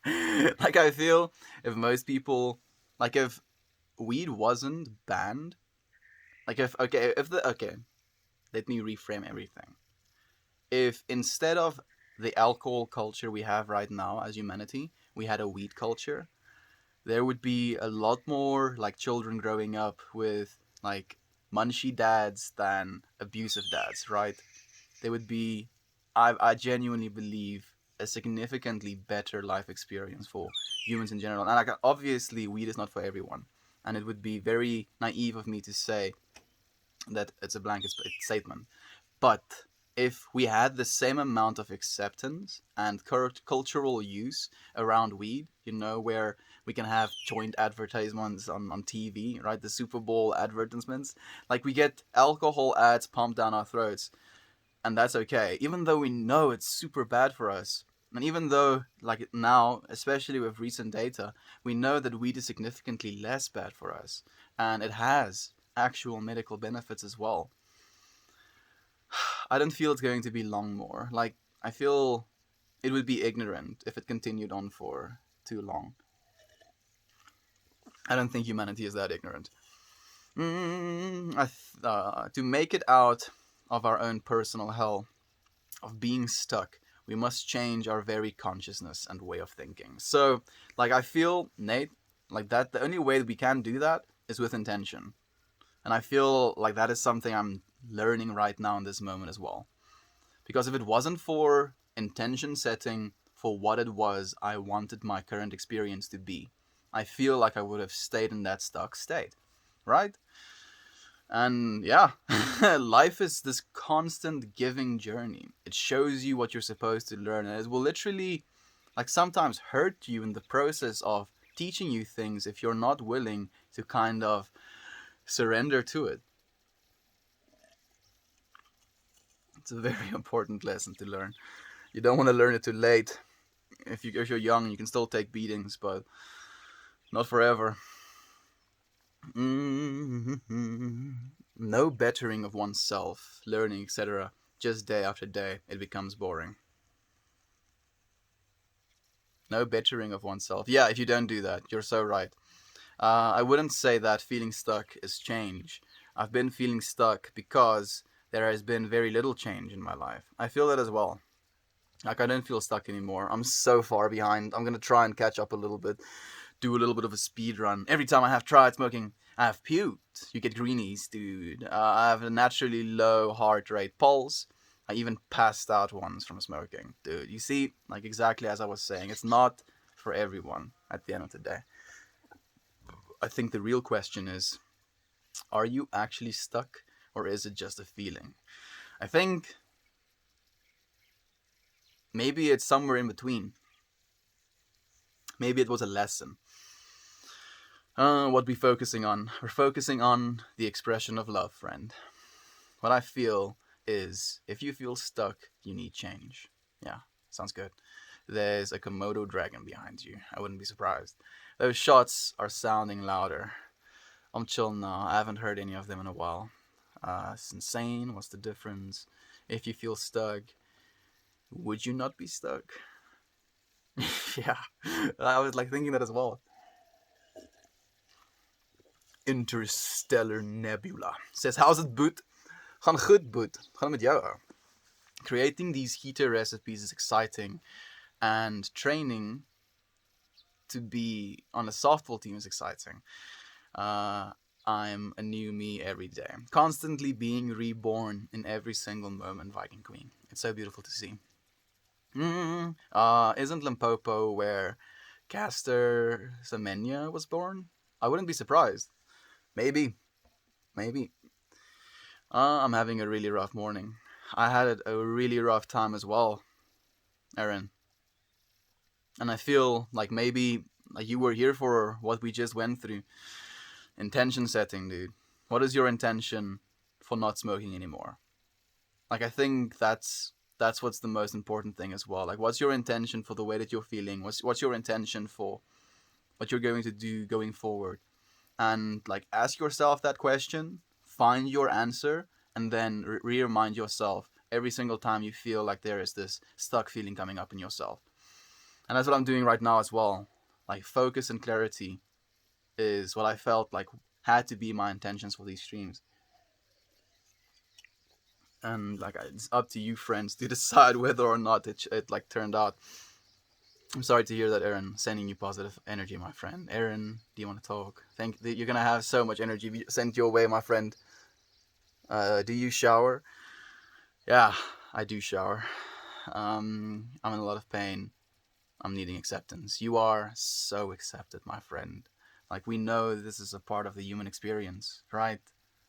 Like, I feel if most people, like, if weed wasn't banned, like, okay, let me reframe everything. If instead of the alcohol culture we have right now as humanity, we had a weed culture, there would be a lot more like children growing up with like munchy dads than abusive dads, right? They would be. I genuinely believe a significantly better life experience for humans in general. And like, obviously, weed is not for everyone, and it would be very naive of me to say that it's a blanket statement. But if we had the same amount of acceptance and cultural use around weed, where we can have joint advertisements on TV, right? The Super Bowl advertisements. Like, we get alcohol ads pumped down our throats, and that's okay. Even though we know it's super bad for us. And even though, like now, especially with recent data, we know that weed is significantly less bad for us. And it has actual medical benefits as well. I don't feel it's going to be long more. Like, I feel it would be ignorant if it continued on for too long. I don't think humanity is that ignorant. To make it out of our own personal hell, of being stuck, we must change our very consciousness and way of thinking. So, like, I feel, Nate, like that the only way that we can do that is with intention. And I feel like that is something I'm learning right now in this moment as well. Because if it wasn't for intention setting for what it was I wanted my current experience to be, I feel like I would have stayed in that stuck state, right? And yeah, life is this constant giving journey. It shows you what you're supposed to learn, and it will literally, like, sometimes hurt you in the process of teaching you things if you're not willing to kind of surrender to it. It's a very important lesson to learn. You don't want to learn it too late. If you're young, you can still take beatings, but not forever. No bettering of oneself, learning, etc. Just day after day, it becomes boring. No bettering of oneself. Yeah, if you don't do that, you're so right. I wouldn't say that feeling stuck is change. I've been feeling stuck because there has been very little change in my life. I feel that as well. Like, I don't feel stuck anymore. I'm so far behind. I'm gonna try and catch up a little bit, do a little bit of a speed run. Every time I have tried smoking, I have puked. You get greenies, dude. I have a naturally low heart rate pulse. I even passed out once from smoking. Dude, you see, like, exactly as I was saying, it's not for everyone at the end of the day. I think the real question is, are you actually stuck, or is it just a feeling? I think maybe it's somewhere in between. Maybe it was a lesson. What we focusing on? We're focusing on the expression of love, friend. What I feel is, if you feel stuck, you need change. Yeah, sounds good. There's a Komodo dragon behind you. I wouldn't be surprised. Those shots are sounding louder. I'm chill now. I haven't heard any of them in a while. It's insane. What's the difference? If you feel stuck, would you not be stuck? Yeah, I was like thinking that as well. Interstellar Nebula says, how's it, Boet? Gaan goed, Boet. Gaan met jou. Creating these heater recipes is exciting, and training to be on a softball team is exciting. I'm a new me every day, constantly being reborn in every single moment, Viking Queen. It's so beautiful to see. Isn't Limpopo where Caster Semenya was born? I wouldn't be surprised. Maybe. Maybe. I'm having a really rough morning. I had a really rough time as well, Aaron. And I feel like maybe like you were here for what we just went through. Intention setting, dude. What is your intention for not smoking anymore? Like, I think that's what's the most important thing as well. Like, what's your intention for the way that you're feeling? What's your intention for what you're going to do going forward? And like, ask yourself that question, find your answer, and then remind yourself every single time you feel like there is this stuck feeling coming up in yourself. And that's what I'm doing right now as well. Like, focus and clarity is what I felt like had to be my intentions for these streams. And like, it's up to you, friends, to decide whether or not it like turned out. I'm sorry to hear that, Aaron. Sending you positive energy, my friend. Aaron, do you want to talk? You're gonna have so much energy sent your way, my friend. Do you shower? Yeah, I do shower. I'm in a lot of pain. I'm needing acceptance. You are so accepted, my friend. Like, we know this is a part of the human experience, right?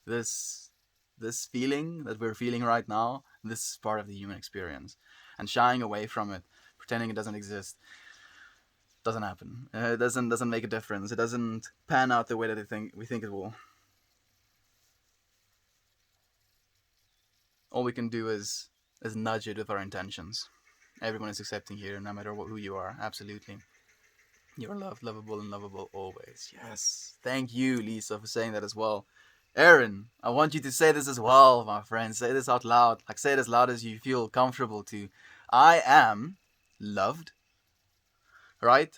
This this feeling that we're feeling right now, this is part of the human experience. And shying away from it, pretending it doesn't exist, doesn't happen. It doesn't make a difference. It doesn't pan out the way that we think it will. All we can do is nudge it with our intentions. Everyone is accepting here, no matter who you are. Absolutely. You're loved, lovable, and lovable always. Yes. Thank you, Lisa, for saying that as well. Aaron, I want you to say this as well, my friend. Say this out loud. Like, say it as loud as you feel comfortable to. I am loved, right?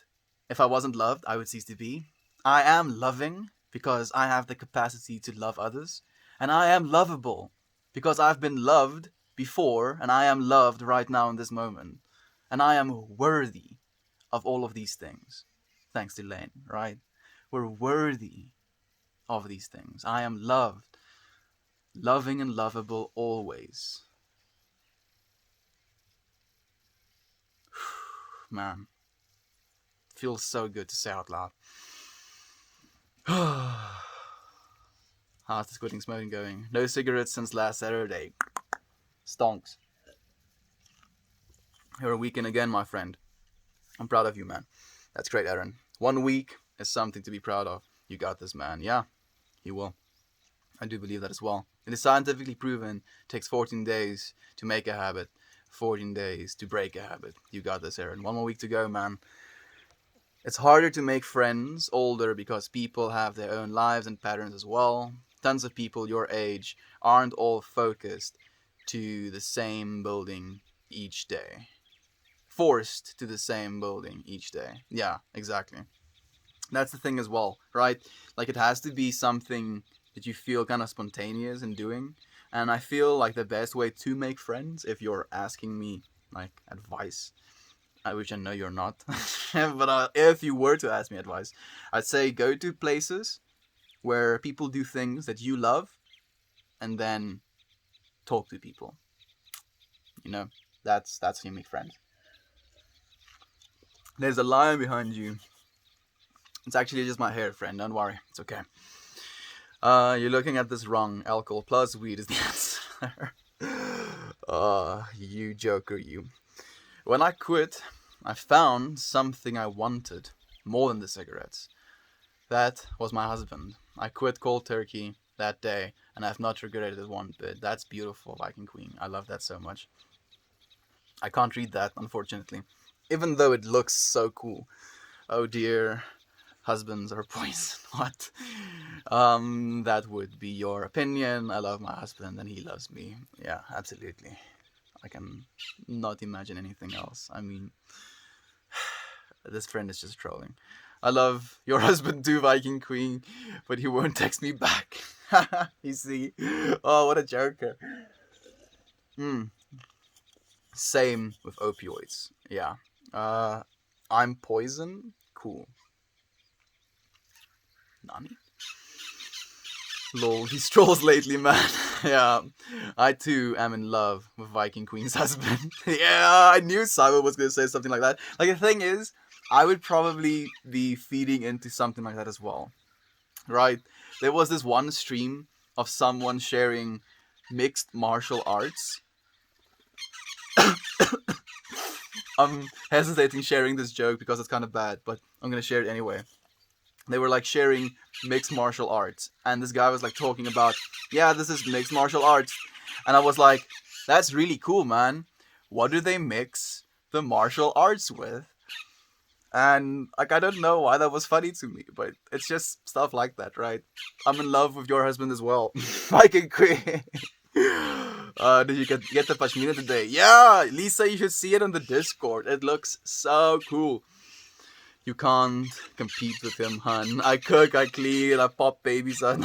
If I wasn't loved, I would cease to be. I am loving because I have the capacity to love others. And I am lovable because I've been loved before and I am loved right now in this moment. And I am worthy of all of these things. Thanks to Lane, right? We're worthy of these things. I am loved, loving and lovable always. Man, feels so good to say out loud. How's the quitting smoking going? No cigarettes since last Saturday. Stonks. You're a weekend again, my friend. I'm proud of you, man. That's great, Aaron. 1 week is something to be proud of. You got this, man. Yeah, you will. I do believe that as well. It is scientifically proven. It takes 14 days to make a habit, 14 days to break a habit. You got this, Aaron. 1 more week to go, man. It's harder to make friends older because people have their own lives and patterns as well. Tons of people your age aren't all focused to the same building each day. Forced to the same building each day. Yeah, exactly. That's the thing as well, right? Like, it has to be something that you feel kind of spontaneous in doing. And I feel like the best way to make friends, if you're asking me like advice, which I know you're not, but if you were to ask me advice, I'd say go to places where people do things that you love, and then talk to people. You know, that's how you make friends. There's a lion behind you. It's actually just my hair, friend. Don't worry, it's okay. You're looking at this wrong. Alcohol plus weed is the answer. You joker, you. When I quit, I found something I wanted more than the cigarettes. That was my husband. I quit cold turkey that day, and I've not regretted it one bit. That's beautiful, Viking Queen. I love that so much. I can't read that, unfortunately, even though it looks so cool. Oh dear, husbands are poison. What? That would be your opinion. I love my husband, and he loves me. Yeah, absolutely. I can not imagine anything else. I mean, this friend is just trolling. I love your husband too, Viking Queen, but he won't text me back. You see? Oh, what a joker. Same with opioids. Yeah. I'm poison. Cool. Nani? Lol, he strolls lately, man. Yeah, I too am in love with Viking Queen's husband. Yeah, I knew Simon was going to say something like that. Like, the thing is, I would probably be feeding into something like that as well. Right? There was this one stream of someone sharing mixed martial arts. I'm hesitating sharing this joke because it's kind of bad, but I'm going to share it anyway. They were like sharing mixed martial arts, and this guy was like talking about, yeah, this is mixed martial arts, and I was like, that's really cool, man. What do they mix the martial arts with? And like, I don't know why that was funny to me, but it's just stuff like that, right? I'm in love with your husband as well. Viking Queen. Did you get the pashmina today? Yeah, Lisa, you should see it on the Discord. It looks so cool. You can't compete with him, hun. I cook, I clean, I pop babies out.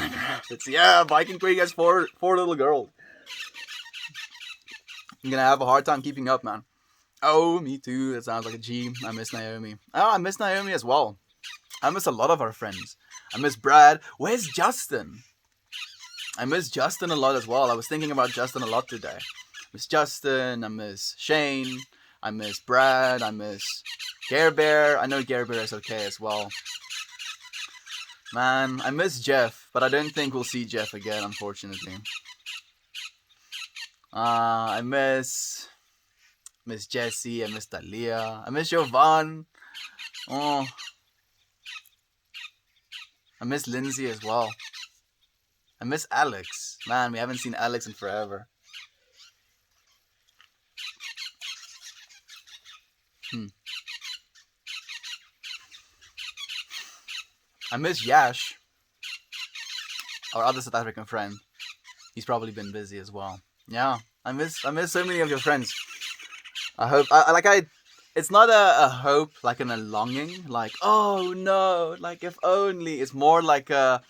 Yeah, Viking Queen has four little girls. I'm gonna have a hard time keeping up, man. Oh, me too. That sounds like a G. I miss Naomi. Oh, I miss Naomi as well. I miss a lot of our friends. I miss Brad. Where's Justin? I miss Justin a lot as well. I was thinking about Justin a lot today. miss Justin, I miss Shane, I miss Brad, I miss Gare Bear. I know Gare Bear is okay as well. Man, I miss Jeff, but I don't think we'll see Jeff again, unfortunately. I miss Jesse, I miss Talia, I miss Jovan. Oh, I miss Lindsay as well. I miss Alex. Man, we haven't seen Alex in forever. I miss Yash, our other South African friend. He's probably been busy as well. Yeah, I miss so many of your friends. I hope it's not a hope like in a longing, like oh no, like if only. It's more like a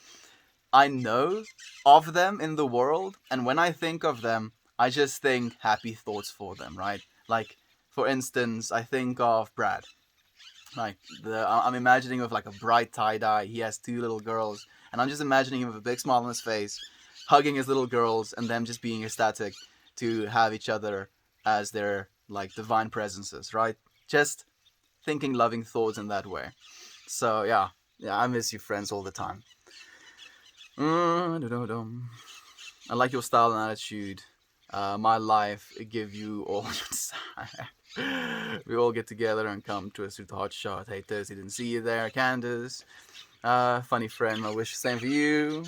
I know of them in the world, and when I think of them, I just think happy thoughts for them, right? Like for instance, I think of Brad. Like I'm imagining of like a bright tie dye. He has two little girls, and I'm just imagining him with a big smile on his face, hugging his little girls, and them just being ecstatic to have each other as their like divine presences, right? Just thinking loving thoughts in that way. So yeah, I miss you, friends, all the time. I like your style and attitude. My life, give you all we all get together and come to a super hot shot. Hey Thursday, didn't see you there. Candace, funny friend, I wish the same for you.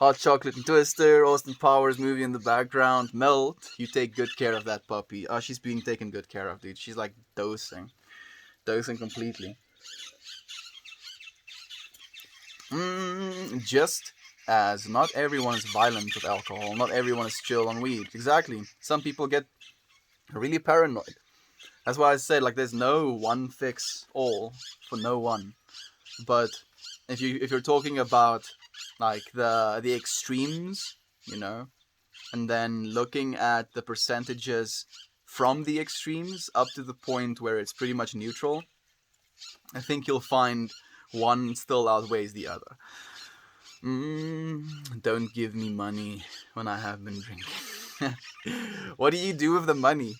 Hot chocolate and twister, Austin Powers movie in the background. Melt, you take good care of that puppy. Oh, she's being taken good care of, dude. She's like dosing completely. Just as not everyone is violent with alcohol, not everyone is chill on weed. Exactly. Some people get really paranoid. That's why I said like there's no one fix all for no one. But if you're talking about like the extremes, you know, and then looking at the percentages from the extremes up to the point where it's pretty much neutral, I think you'll find one still outweighs the other. Don't give me money when I have been drinking. What do you do with the money?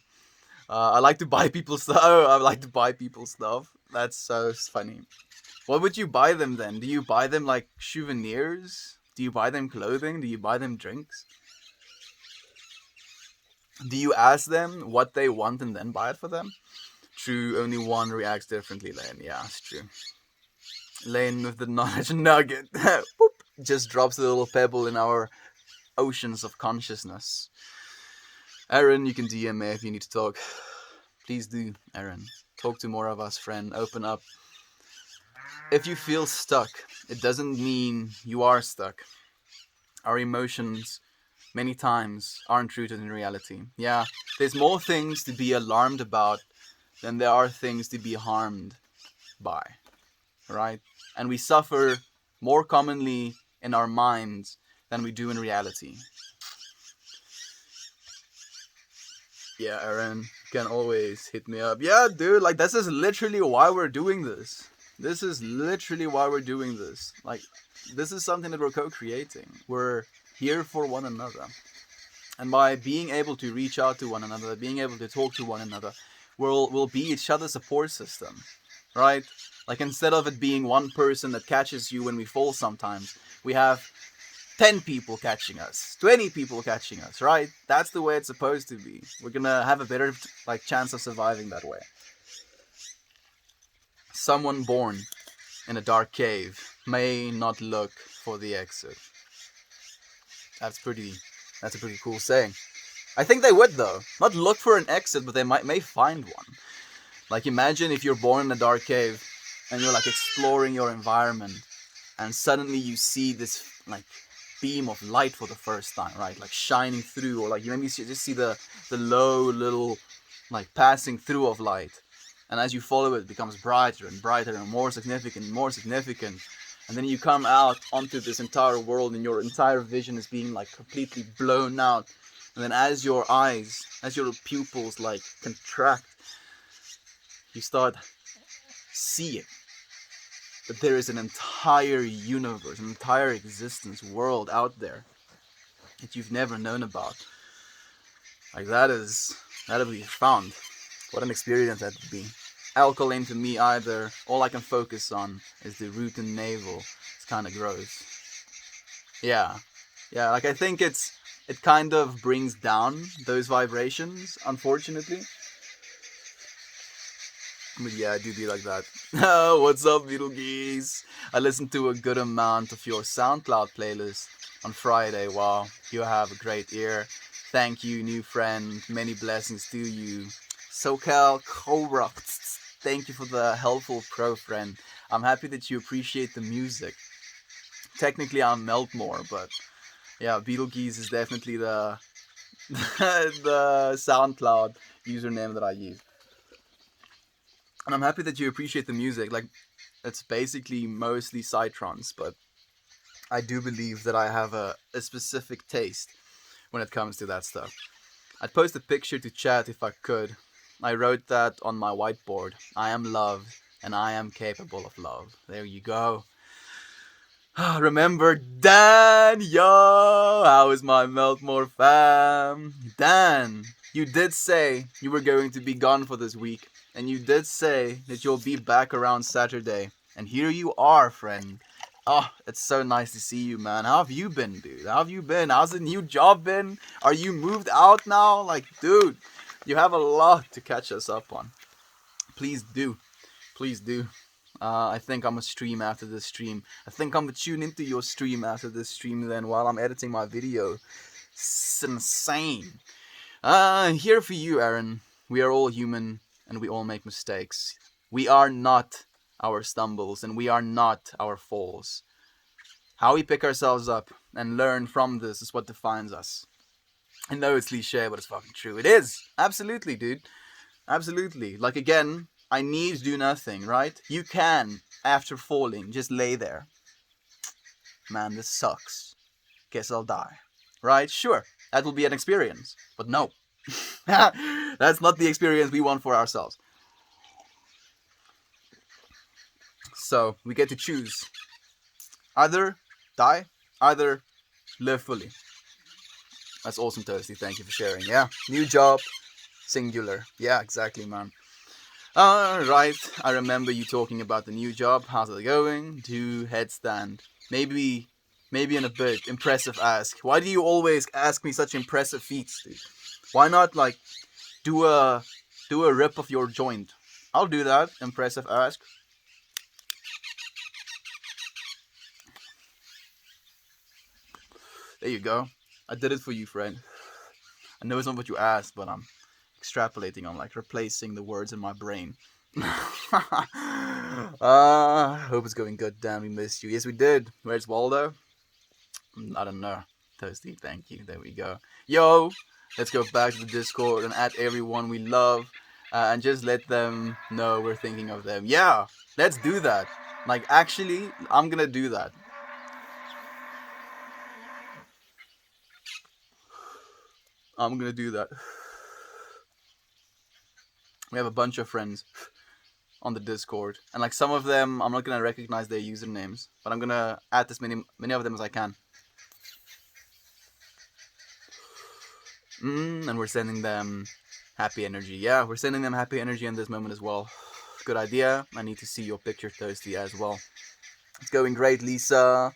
I like to buy people stuff. Oh, I like to buy people stuff. That's so funny. What would you buy them then? Do you buy them like souvenirs? Do you buy them clothing? Do you buy them drinks? Do you ask them what they want and then buy it for them? True, only one reacts differently, Lane. Yeah, it's true. Lane with the knowledge nugget. Just drops a little pebble in our oceans of consciousness. Aaron, you can DM me if you need to talk. Please do, Aaron. Talk to more of us, friend. Open up. If you feel stuck, it doesn't mean you are stuck. Our emotions, many times, aren't rooted in reality. Yeah, there's more things to be alarmed about than there are things to be harmed by. Right? And we suffer more commonly in our minds than we do in reality. Yeah, Aaron, you can always hit me up. Yeah, dude, like this is literally why we're doing this. This is literally why we're doing this. Like, this is something that we're co-creating. We're here for one another. And by being able to reach out to one another, being able to talk to one another, we'll be each other's support system. Right? Like, instead of it being one person that catches you when we fall sometimes, we have 10 people catching us, 20 people catching us, right? That's the way it's supposed to be. We're gonna have a better like chance of surviving that way. Someone born in a dark cave may not look for the exit. That's a pretty cool saying. I think they would though. Not look for an exit, but they may find one. Like, imagine if you're born in a dark cave and you're like exploring your environment, and suddenly you see this like beam of light for the first time, right? Like shining through, or like you maybe just see the low little like passing through of light, and as you follow it becomes brighter and brighter and more significant and more significant, and then you come out onto this entire world and your entire vision is being like completely blown out, and then as your pupils like contract, you start seeing that there is an entire universe, an entire existence, world out there that you've never known about. Like that'll be found. What an experience that would be. Alkaline to me either. All I can focus on is the root and navel. It's kind of gross. Yeah, yeah. Like I think it kind of brings down those vibrations. Unfortunately. But yeah, I do be like that. Oh, what's up, Beetlegeese? I listened to a good amount of your SoundCloud playlist on Friday. Wow, you have a great ear. Thank you, new friend. Many blessings to you. SoCal Cobra. Thank you for the helpful pro friend. I'm happy that you appreciate the music. Technically, I'm Meltmore, but yeah, Beetlegeese is definitely the the SoundCloud username that I use. And I'm happy that you appreciate the music. Like, it's basically mostly psytrance, but I do believe that I have a specific taste when it comes to that stuff. I'd post a picture to chat if I could. I wrote that on my whiteboard. I am loved, and I am capable of love. There you go. Remember Dan? Yo! How is my Meltmore fam? Dan, you did say you were going to be gone for this week. And you did say that you'll be back around Saturday. And here you are, friend. Oh, it's so nice to see you, man. How have you been, dude? How have you been? How's the new job been? Are you moved out now? Like, dude, you have a lot to catch us up on. Please do. Please do. I think I'm gonna stream after this stream. I think I'm gonna tune into your stream after this stream then while I'm editing my video. It's insane. Here for you, Aaron. We are all human and we all make mistakes. We are not our stumbles and we are not our falls. How we pick ourselves up and learn from this is what defines us. I know it's cliche, but it's fucking true. It is. Absolutely, dude. Absolutely. Like, again, I need do nothing, right? You can, after falling, just lay there. Man, this sucks. Guess I'll die. Right? Sure, that will be an experience. But no. That's not the experience we want for ourselves. So, we get to choose. Either die, either live fully. That's awesome, Toasty. Thank you for sharing. Yeah, new job, singular. Yeah, exactly, man. Right. I remember you talking about the new job. How's it going? Do headstand. Maybe in a bit. Impressive ask. Why do you always ask me such impressive feats, dude? Why not, like, do a rip of your joint? I'll do that. Impressive ask. There you go. I did it for you, friend. I know it's not what you asked, but I'm extrapolating on, like, replacing the words in my brain. Hope it's going good, Dan. We missed you. Yes, we did. Where's Waldo? I don't know. Toasty, thank you. There we go. Yo, let's go back to the Discord and add everyone we love and just let them know we're thinking of them. Yeah, let's do that. Like, actually, I'm gonna do that. I'm gonna do that. We have a bunch of friends on the Discord, and like some of them, I'm not gonna recognize their usernames, but I'm gonna add as many of them as I can. And we're sending them happy energy. Yeah, we're sending them happy energy in this moment as well. Good idea. I need to see your picture, Toasty, as well. It's going great, Lisa.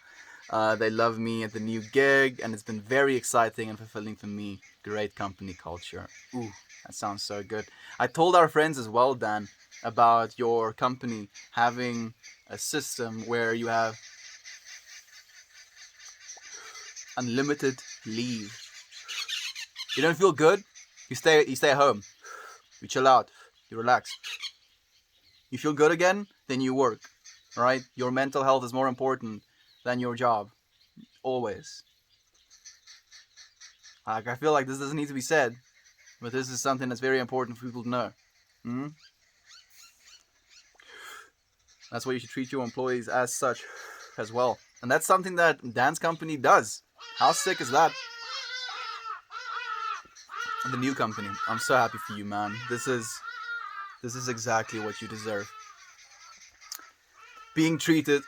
They love me at the new gig, and it's been very exciting and fulfilling for me. Great company culture. Ooh, that sounds so good. I told our friends as well, Dan, about your company having a system where you have unlimited leave. You don't feel good? You stay at home. You chill out. You relax. You feel good again? Then you work. Right? Your mental health is more important than your job. Always. Like, I feel like this doesn't need to be said, but this is something that's very important for people to know. That's why you should treat your employees as such as well. And that's something that Dan's company does. How sick is that? The new company. I'm so happy for you, man. This is exactly what you deserve. Being treated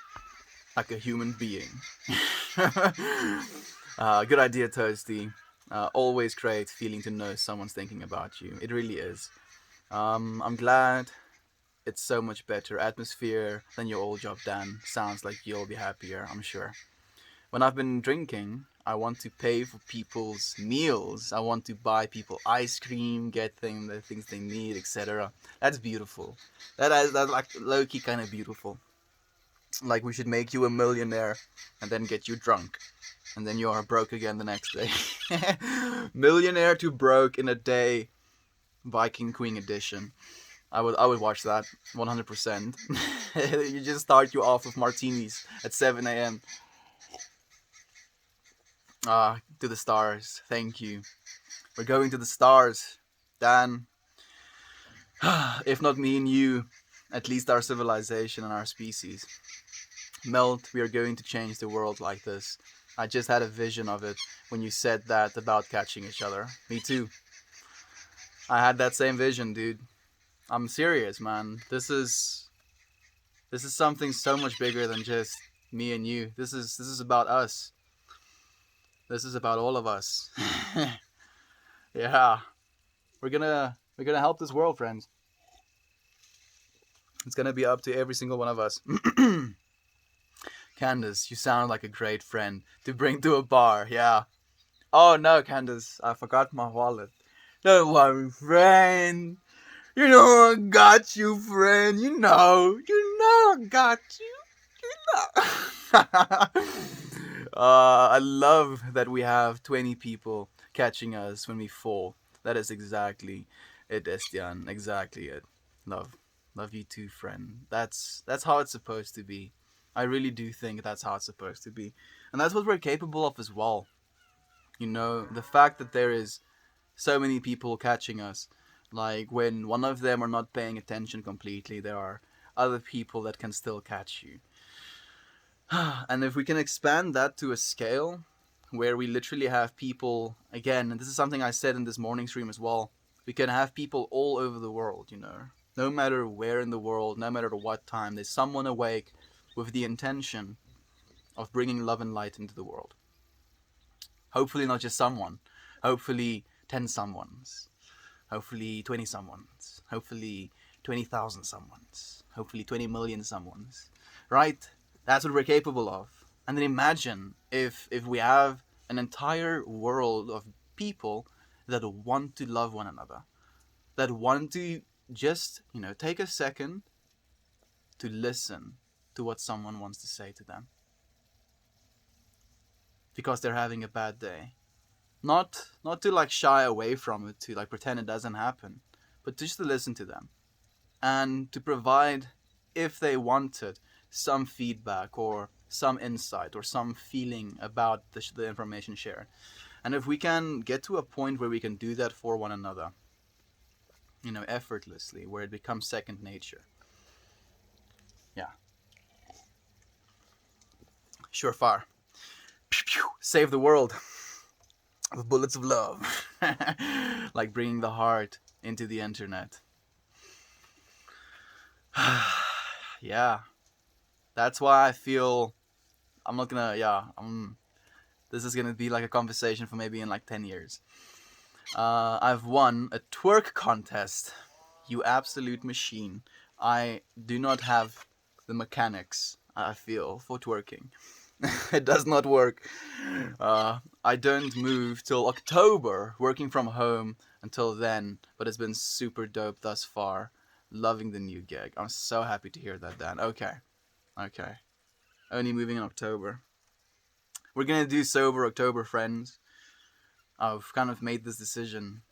like a human being. Good idea, Toasty. Always great feeling to know someone's thinking about you. It really is. I'm glad it's so much better atmosphere than your old job, Dan. Sounds like you'll be happier, I'm sure. When I've been drinking, I want to pay for people's meals. I want to buy people ice cream, get them the things they need, etc. That's beautiful. That's like low key kind of beautiful. Like we should make you a millionaire and then get you drunk, and then you are broke again the next day. Millionaire to broke in a day, Viking Queen edition. I would watch that 100%. You just start you off with martinis at 7 a.m. To the stars. Thank you. We're going to the stars, Dan. If not me and you, at least our civilization and our species. Melt, we are going to change the world like this. I just had a vision of it when you said that about catching each other. Me too. I had that same vision, dude. I'm serious, man. This is something so much bigger than just me and you. This is about us. This is about all of us. Yeah. We're gonna help this world, friends. It's gonna be up to every single one of us. Candace, you sound like a great friend to bring to a bar. Yeah. Oh no, Candace, I forgot my wallet. Don't worry, friend. You know I got you, friend. You know I got you. You know. I love that we have 20 people catching us when we fall. That is exactly it, Estian. Exactly it. Love, love you too, friend. That's how it's supposed to be. I really do think that's how it's supposed to be, and that's what we're capable of as well. You know, the fact that there is so many people catching us, like when one of them are not paying attention completely, there are other people that can still catch you. And if we can expand that to a scale where we literally have people, again, and this is something I said in this morning stream as well, we can have people all over the world, you know, no matter where in the world, no matter what time, there's someone awake with the intention of bringing love and light into the world. Hopefully, not just someone, hopefully, 10 someones, hopefully, 20 someones, hopefully, 20,000 someones, hopefully, 20 million someones, right? That's what we're capable of. And then imagine if we have an entire world of people that want to love one another, that want to just, you know, take a second to listen to what someone wants to say to them because they're having a bad day. Not to like shy away from it, to like pretend it doesn't happen, but just to listen to them and to provide, if they wanted, some feedback or some insight or some feeling about the information shared. And if we can get to a point where we can do that for one another, you know, effortlessly, where it becomes second nature. Yeah. Surefire. Save the world with bullets of love. Like bringing the heart into the internet. Yeah. That's why I feel I'm not gonna, yeah, this is gonna be like a conversation for maybe in like 10 years. I've won a twerk contest. You absolute machine. I do not have the mechanics, I feel, for twerking. It does not work. I don't move till October, working from home until then, but it's been super dope thus far. Loving the new gig. I'm so happy to hear that, Dan. Okay. Okay. Only moving in October. We're gonna do Sober October, friends. I've kind of made this decision.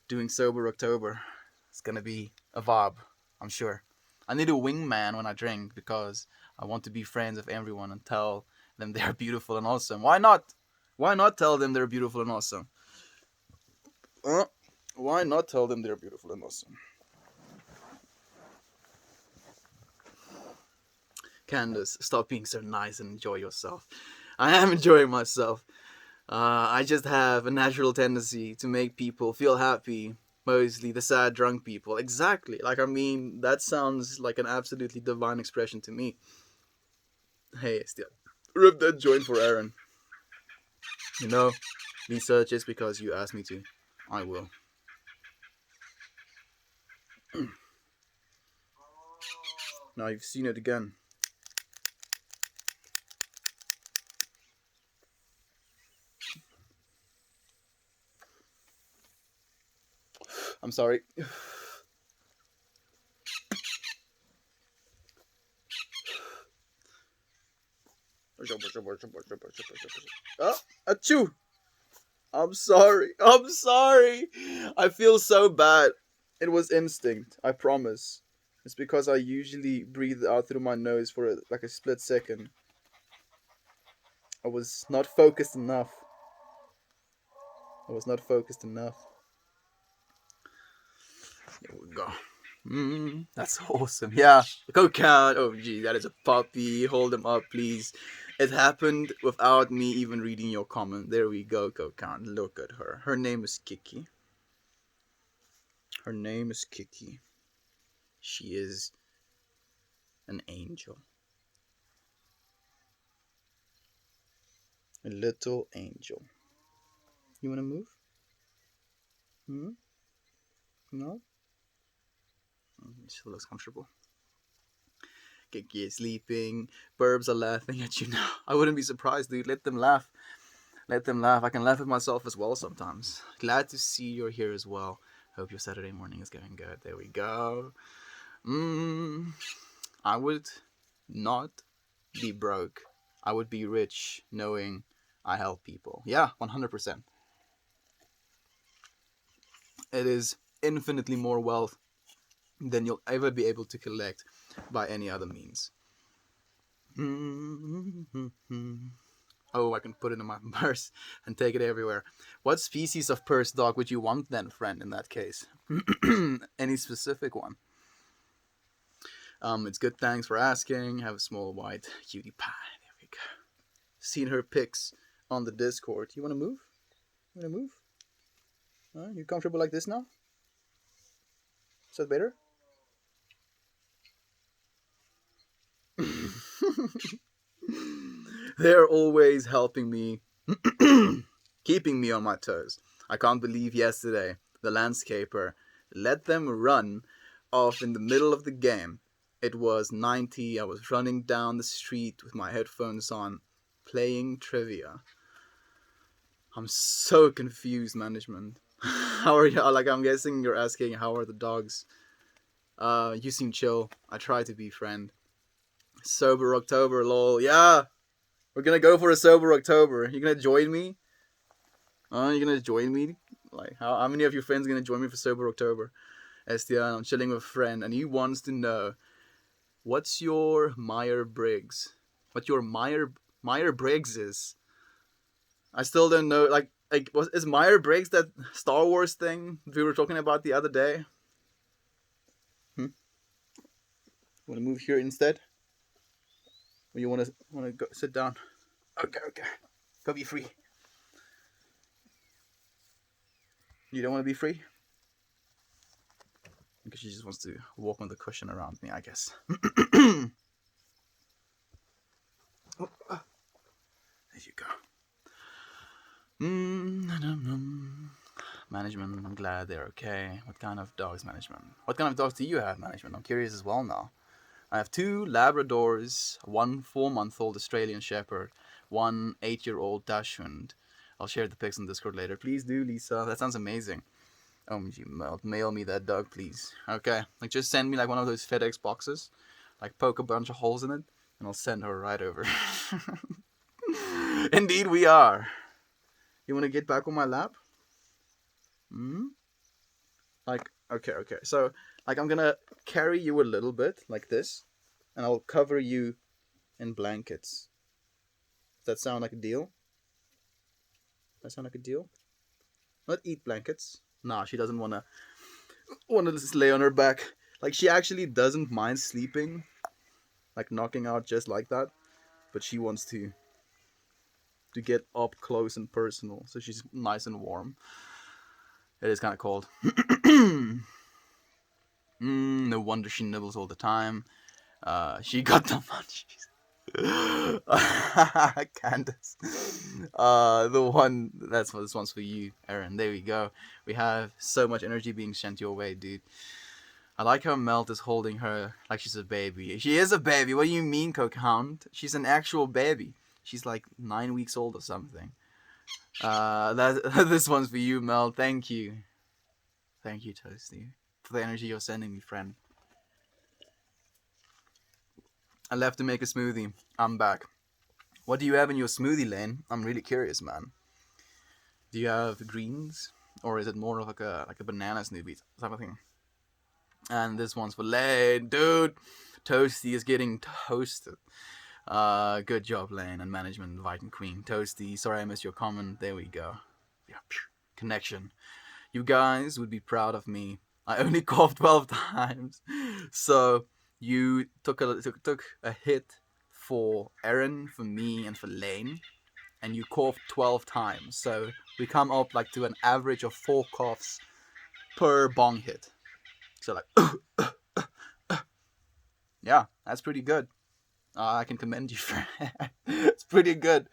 Doing Sober October. It's gonna be a vibe, I'm sure. I need a wingman when I drink because I want to be friends with everyone and tell them they're beautiful and awesome. Why not? Why not tell them they're beautiful and awesome? Why not tell them they're beautiful and awesome? Candace, stop being so nice and enjoy yourself. I am enjoying myself. I just have a natural tendency to make people feel happy, mostly the sad drunk people. Exactly. Like, I mean, that sounds like an absolutely divine expression to me. Hey, still, rip that joint for Aaron. You know, Lisa, just because you asked me to, I will. Now you've seen it again. I'm sorry. Oh, achoo! I'm sorry. I'm sorry. I feel so bad. It was instinct. I promise. It's because I usually breathe out through my nose for like a split second. I was not focused enough. I was not focused enough. There we go. That's awesome. Yeah. Go cat. Oh, gee, that is a puppy. Hold him up, please. It happened without me even reading your comment. There we go, go cat. Look at her. Her name is Kiki. Her name is Kiki. She is an angel. A little angel. You want to move? No? She looks comfortable. Kiki is sleeping. Burbs are laughing at you now. I wouldn't be surprised, dude. Let them laugh. Let them laugh. I can laugh at myself as well sometimes. Glad to see you're here as well. Hope your Saturday morning is going good. There we go. I would not be broke. I would be rich knowing I help people. Yeah, 100%. It is infinitely more wealth than you'll ever be able to collect by any other means. Oh, I can put it in my purse and take it everywhere. What species of purse dog would you want then, friend, in that case? Any specific one? It's good, thanks for asking. Have a small white cutie pie. There we go. Seen her pics on the Discord. You want to move? You want to move? You comfortable like this now? Is that better? They're always helping me, keeping me on my toes. I can't believe yesterday the landscaper let them run off in the middle of the game. It was 90. I was running down the street with my headphones on, playing trivia. I'm so confused, management. How are you? Like, I'm guessing you're asking, how are the dogs? You seem chill. I try to be friend. Sober October, lol. Yeah, we're gonna go for a sober October. You gonna join me? You gonna join me? Like, how many of your friends are gonna join me for sober October? Estian, I'm chilling with a friend, and he wants to know, what's your Meyer-Briggs? What your Meyer-Briggs is? I still don't know. Like is Meyer-Briggs that Star Wars thing we were talking about the other day? Want to move here instead? Or you want to go sit down? Okay. Go be free. You don't want to be free? Because she just wants to walk on the cushion around me, I guess. There you go. Management, I'm glad they're okay. What kind of dogs, management? What kind of dogs do you have, management? I'm curious as well now. I have 2 Labradors, 1 4-month-old Australian Shepherd, 1 8-year-old Dachshund. I'll share the pics on Discord later. Please do, Lisa. That sounds amazing. Mail me that dog, please. Okay, like just send me like one of those FedEx boxes, like poke a bunch of holes in it, and I'll send her right over. Indeed, we are. You want to get back on my lap? Like, okay. So, like, I'm gonna carry you a little bit, like this, and I'll cover you in blankets. Does that sound like a deal? Not eat blankets. Nah, she doesn't wanna just lay on her back. Like, she actually doesn't mind sleeping, like knocking out just like that, but she wants to get up close and personal, so she's nice and warm. It is kind of cold. No wonder she nibbles all the time. She got the munchies. Candace. The one that's this one's for you, Aaron. There we go. We have so much energy being sent your way, dude. I like how Melt is holding her like she's a baby. She is a baby. What do you mean, Cokehound? She's an actual baby. She's like 9 weeks old or something. That this one's for you, Mel. Thank you. Thank you, Toasty, for the energy you're sending me, friend. I left to make a smoothie. I'm back. What do you have in your smoothie, Lane? I'm really curious, man. Do you have greens, or is it more of like a banana smoothie type of thing? And this one's for Lane, dude. Toasty is getting toasted. Good job, Lane, and management, Viking Queen. Toasty, sorry I missed your comment. There we go. Yeah, connection. You guys would be proud of me. I only coughed 12 times. So you took a hit for Aaron, for me, and for Lane, and you coughed 12 times. So we come up like to an average of 4 coughs per bong hit. So like, yeah, that's pretty good. I can commend you for it. It's pretty good.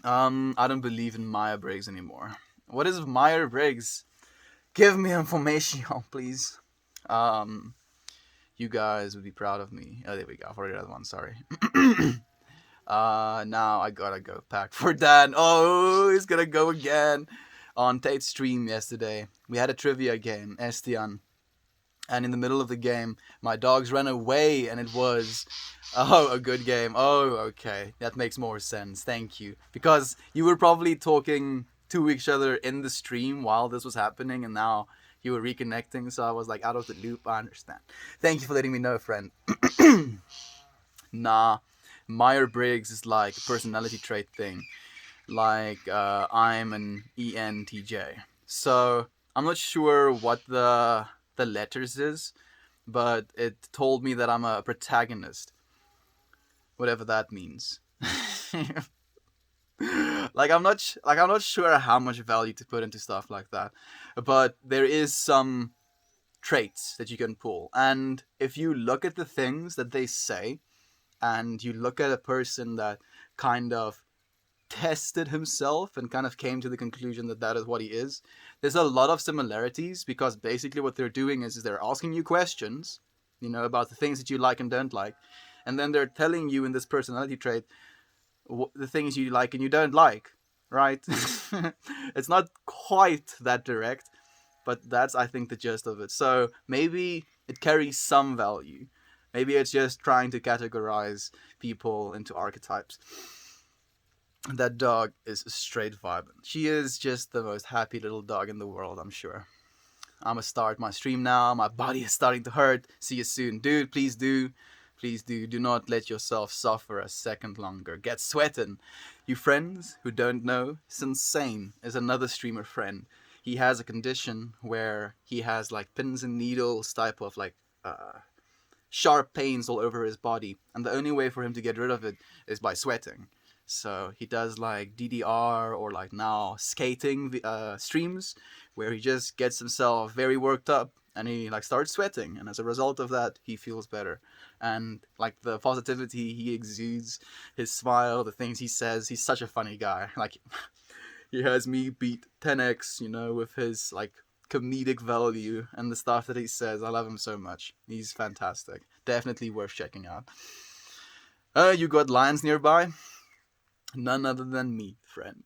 I don't believe in Myers-Briggs anymore. What is Myers-Briggs? Give me information, please. You guys would be proud of me. Oh, there we go. For the other one, sorry. Now I gotta go pack for Dan. Oh, he's gonna go again. On Tate's stream yesterday, we had a trivia game, Estian. And in the middle of the game, my dogs ran away, and it was, a good game. Oh, okay. That makes more sense. Thank you. Because you were probably talking to each other in the stream while this was happening, and now you were reconnecting, so I was like out of the loop. I understand. Thank you for letting me know, friend. Nah, Myers-Briggs is like a personality trait thing. Like, I'm an ENTJ. So, I'm not sure what the letters is, but it told me that I'm a protagonist, whatever that means. I'm not sure how much value to put into stuff like that, but there is some traits that you can pull, and if you look at the things that they say, and you look at a person that kind of tested himself and kind of came to the conclusion that that is what he is, there's a lot of similarities, because basically what they're doing is they're asking you questions, about the things that you like and don't like, and then they're telling you in this personality trait the things you like and you don't like, right? It's not quite that direct, but that's, I think, the gist of it. So maybe it carries some value. Maybe it's just trying to categorize people into archetypes. That dog is straight vibing. She is just the most happy little dog in the world, I'm sure. I'm gonna start my stream now. My body is starting to hurt. See you soon. Dude, please do. Please do. Do not let yourself suffer a second longer. Get sweating. You friends who don't know, Sensane is another streamer friend. He has a condition where he has like pins and needles type of like sharp pains all over his body. And the only way for him to get rid of it is by sweating. So he does like DDR or like now skating streams where he just gets himself very worked up and he like starts sweating, and as a result of that he feels better. And like the positivity he exudes, his smile, the things he says, he's such a funny guy. Like he has me beat 10x, with his like comedic value and the stuff that he says. I love him so much. He's fantastic. Definitely worth checking out. You got lions nearby? None other than me, friend.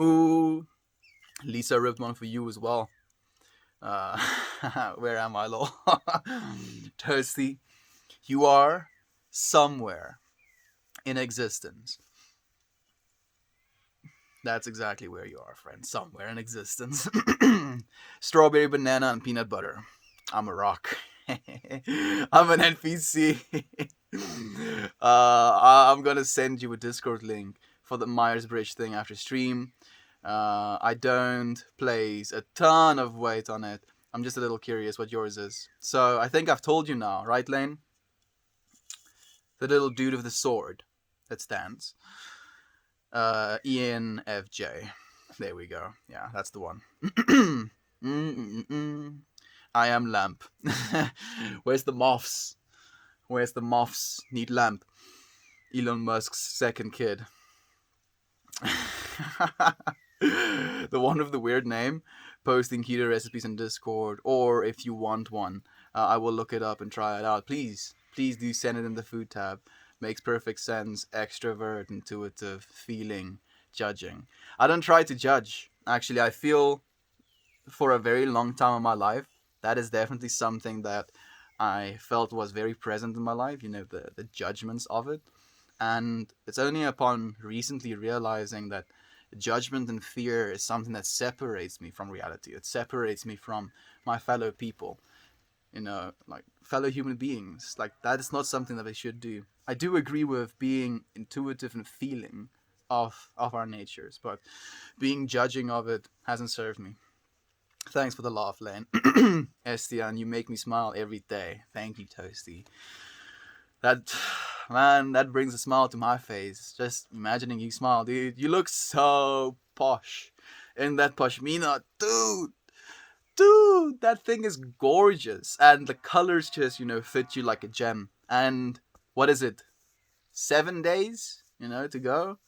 Ooh, Lisa ripped one for you as well. Where am I, lol? Toasty, you are somewhere in existence. That's exactly where you are, friend. Somewhere in existence. Strawberry, banana, and peanut butter. I'm a rock. I'm an NPC. I'm gonna send you a Discord link for the Myers-Briggs thing after stream. I don't place a ton of weight on it. I'm just a little curious what yours is. So I think I've told you now, right, Lane? The little dude with the sword that stands. ENFJ. There we go. Yeah, that's the one. I am lamp. Where's the moths? Where's the moths? Need lamp. Elon Musk's second kid. The one with the weird name, posting keto recipes in Discord, or if you want one, I will look it up and try it out. Please do send it in the food tab. Makes perfect sense. Extrovert, intuitive, feeling, judging. I don't try to judge. Actually, I feel for a very long time in my life, that is definitely something that I felt was very present in my life. The judgments of it. And it's only upon recently realizing that judgment and fear is something that separates me from reality. It separates me from my fellow people, like fellow human beings. Like, that is not something that I should do. I do agree with being intuitive and feeling of our natures, but being judging of it hasn't served me. Thanks for the laugh, Lane. Estian, you make me smile every day. Thank you, Toasty. That, man, that brings a smile to my face. Just imagining you smile, dude. You look so posh in that pashmina, dude. Dude, that thing is gorgeous, and the colors just fit you like a gem. And what is it? 7 days, to go.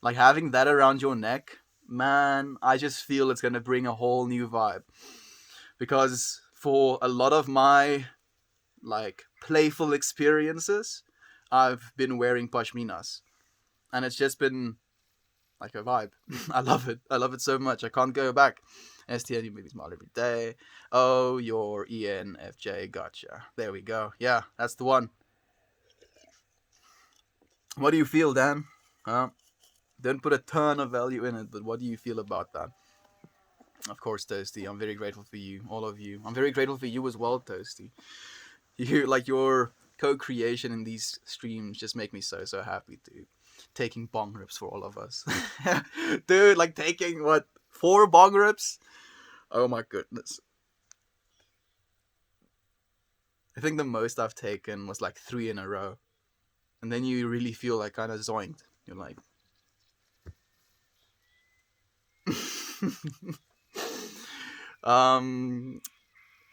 Like, having that around your neck, man. I just feel it's gonna bring a whole new vibe, because for a lot of my like playful experiences, I've been wearing pashminas, and it's just been like a vibe. I love it. I love it so much. I can't go back. STN, you make me smile every day. Oh, you're ENFJ. Gotcha. There we go. Yeah, that's the one. What do you feel, Dan? Don't put a ton of value in it, but what do you feel about that? Of course, Toasty. I'm very grateful for you, all of you. I'm very grateful for you as well, Toasty. Your co-creation in these streams just make me so happy, dude. Taking bong rips for all of us. Dude, like taking what, 4 bong rips? Oh my goodness. I think the most I've taken was like 3 in a row. And then you really feel like kind of zoinked. You're like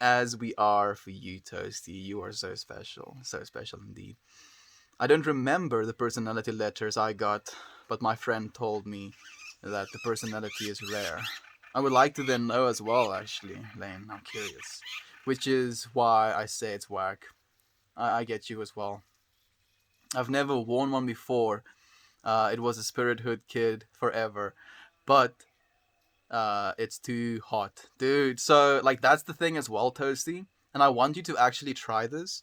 as we are for you, Toasty. You are so special indeed. I don't remember the personality letters I got, but my friend told me that the personality is rare. I would like to then know as well, actually, Lane. I'm curious. Which is why I say it's whack. I get you as well. I've never worn one before. It was a Spirit Hood kid forever. But it's too hot. Dude, so like that's the thing as well, Toasty. And I want you to actually try this.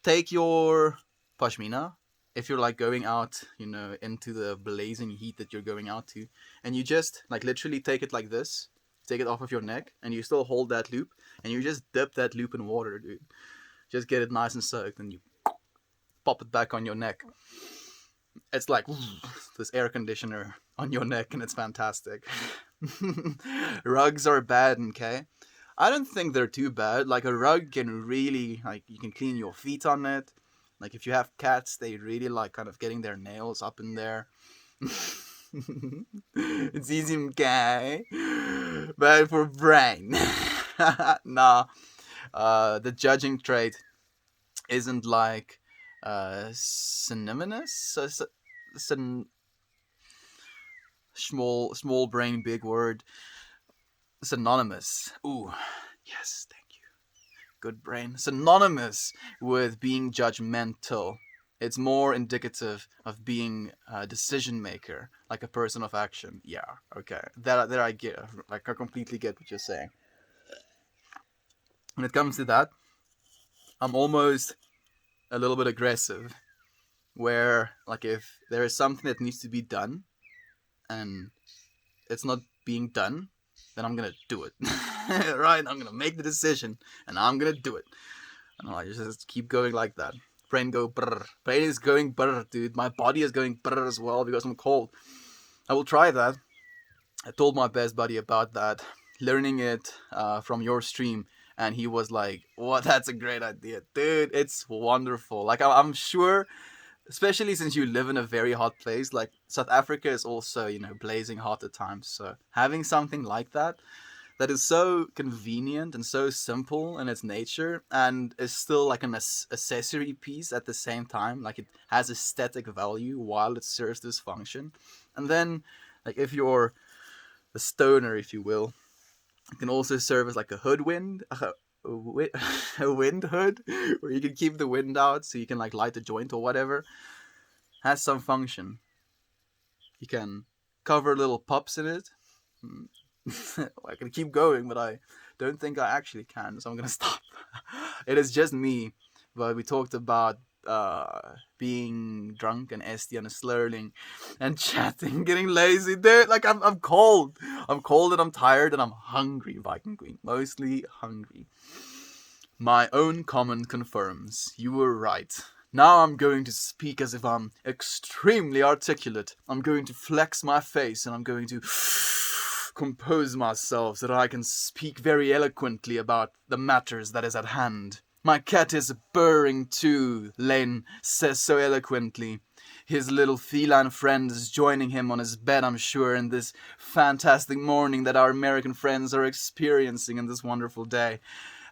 Take your pashmina, if you're like going out, into the blazing heat that you're going out to, and you just like literally take it like this, take it off of your neck, and you still hold that loop, and you just dip that loop in water, dude. Just get it nice and soaked, and you pop it back on your neck. It's like this air conditioner on your neck, and it's fantastic. Rugs are bad, okay? I don't think they're too bad. Like, a rug can really, like, you can clean your feet on it. Like, if you have cats, they really like kind of getting their nails up in there. It's easy, okay? Bad for brain. Nah. The judging trait isn't like synonymous. Small brain, big word. Synonymous. Ooh, yes, thank you. Good brain. Synonymous with being judgmental. It's more indicative of being a decision maker, like a person of action. Yeah, okay. That I get. Like, I completely get what you're saying. When it comes to that, I'm almost a little bit aggressive. Where, like, if there is something that needs to be done, and it's not being done, then I'm gonna do it. Right? I'm gonna make the decision, and I'm gonna do it. And I just keep going like that. Brain go brr. Brain is going brr, dude. My body is going brr as well because I'm cold. I will try that. I told my best buddy about that, learning it from your stream, and he was like, "What? That's a great idea, dude. It's wonderful." Like, I'm sure, especially since you live in a very hot place, like South Africa is also, blazing hot at times. So having something like that, that is so convenient and so simple in its nature, and is still like an accessory piece at the same time. Like it has aesthetic value while it serves this function. And then, like if you're a stoner, if you will, it can also serve as like a hood wind, a wind hood, where you can keep the wind out, so you can like light a joint or whatever. Has some function. You can cover little pups in it. I can keep going, but I don't think I actually can, so I'm gonna stop. It is just me, but we talked about being drunk and Esti and slurring and chatting, getting lazy. Dude, like I'm cold. I'm cold and I'm tired and I'm hungry, Viking Queen. Mostly hungry. My own comment confirms. You were right. Now I'm going to speak as if I'm extremely articulate. I'm going to flex my face and I'm going to compose myself so that I can speak very eloquently about the matters that is at hand. My cat is burring too, Lane says so eloquently. His little feline friend is joining him on his bed, I'm sure, in this fantastic morning that our American friends are experiencing in this wonderful day.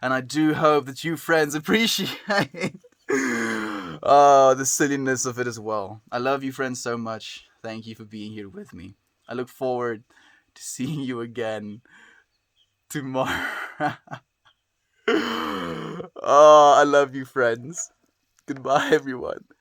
And I do hope that you friends appreciate the silliness of it as well. I love you friends so much. Thank you for being here with me. I look forward to seeing you again tomorrow. Oh, I love you friends. Goodbye everyone.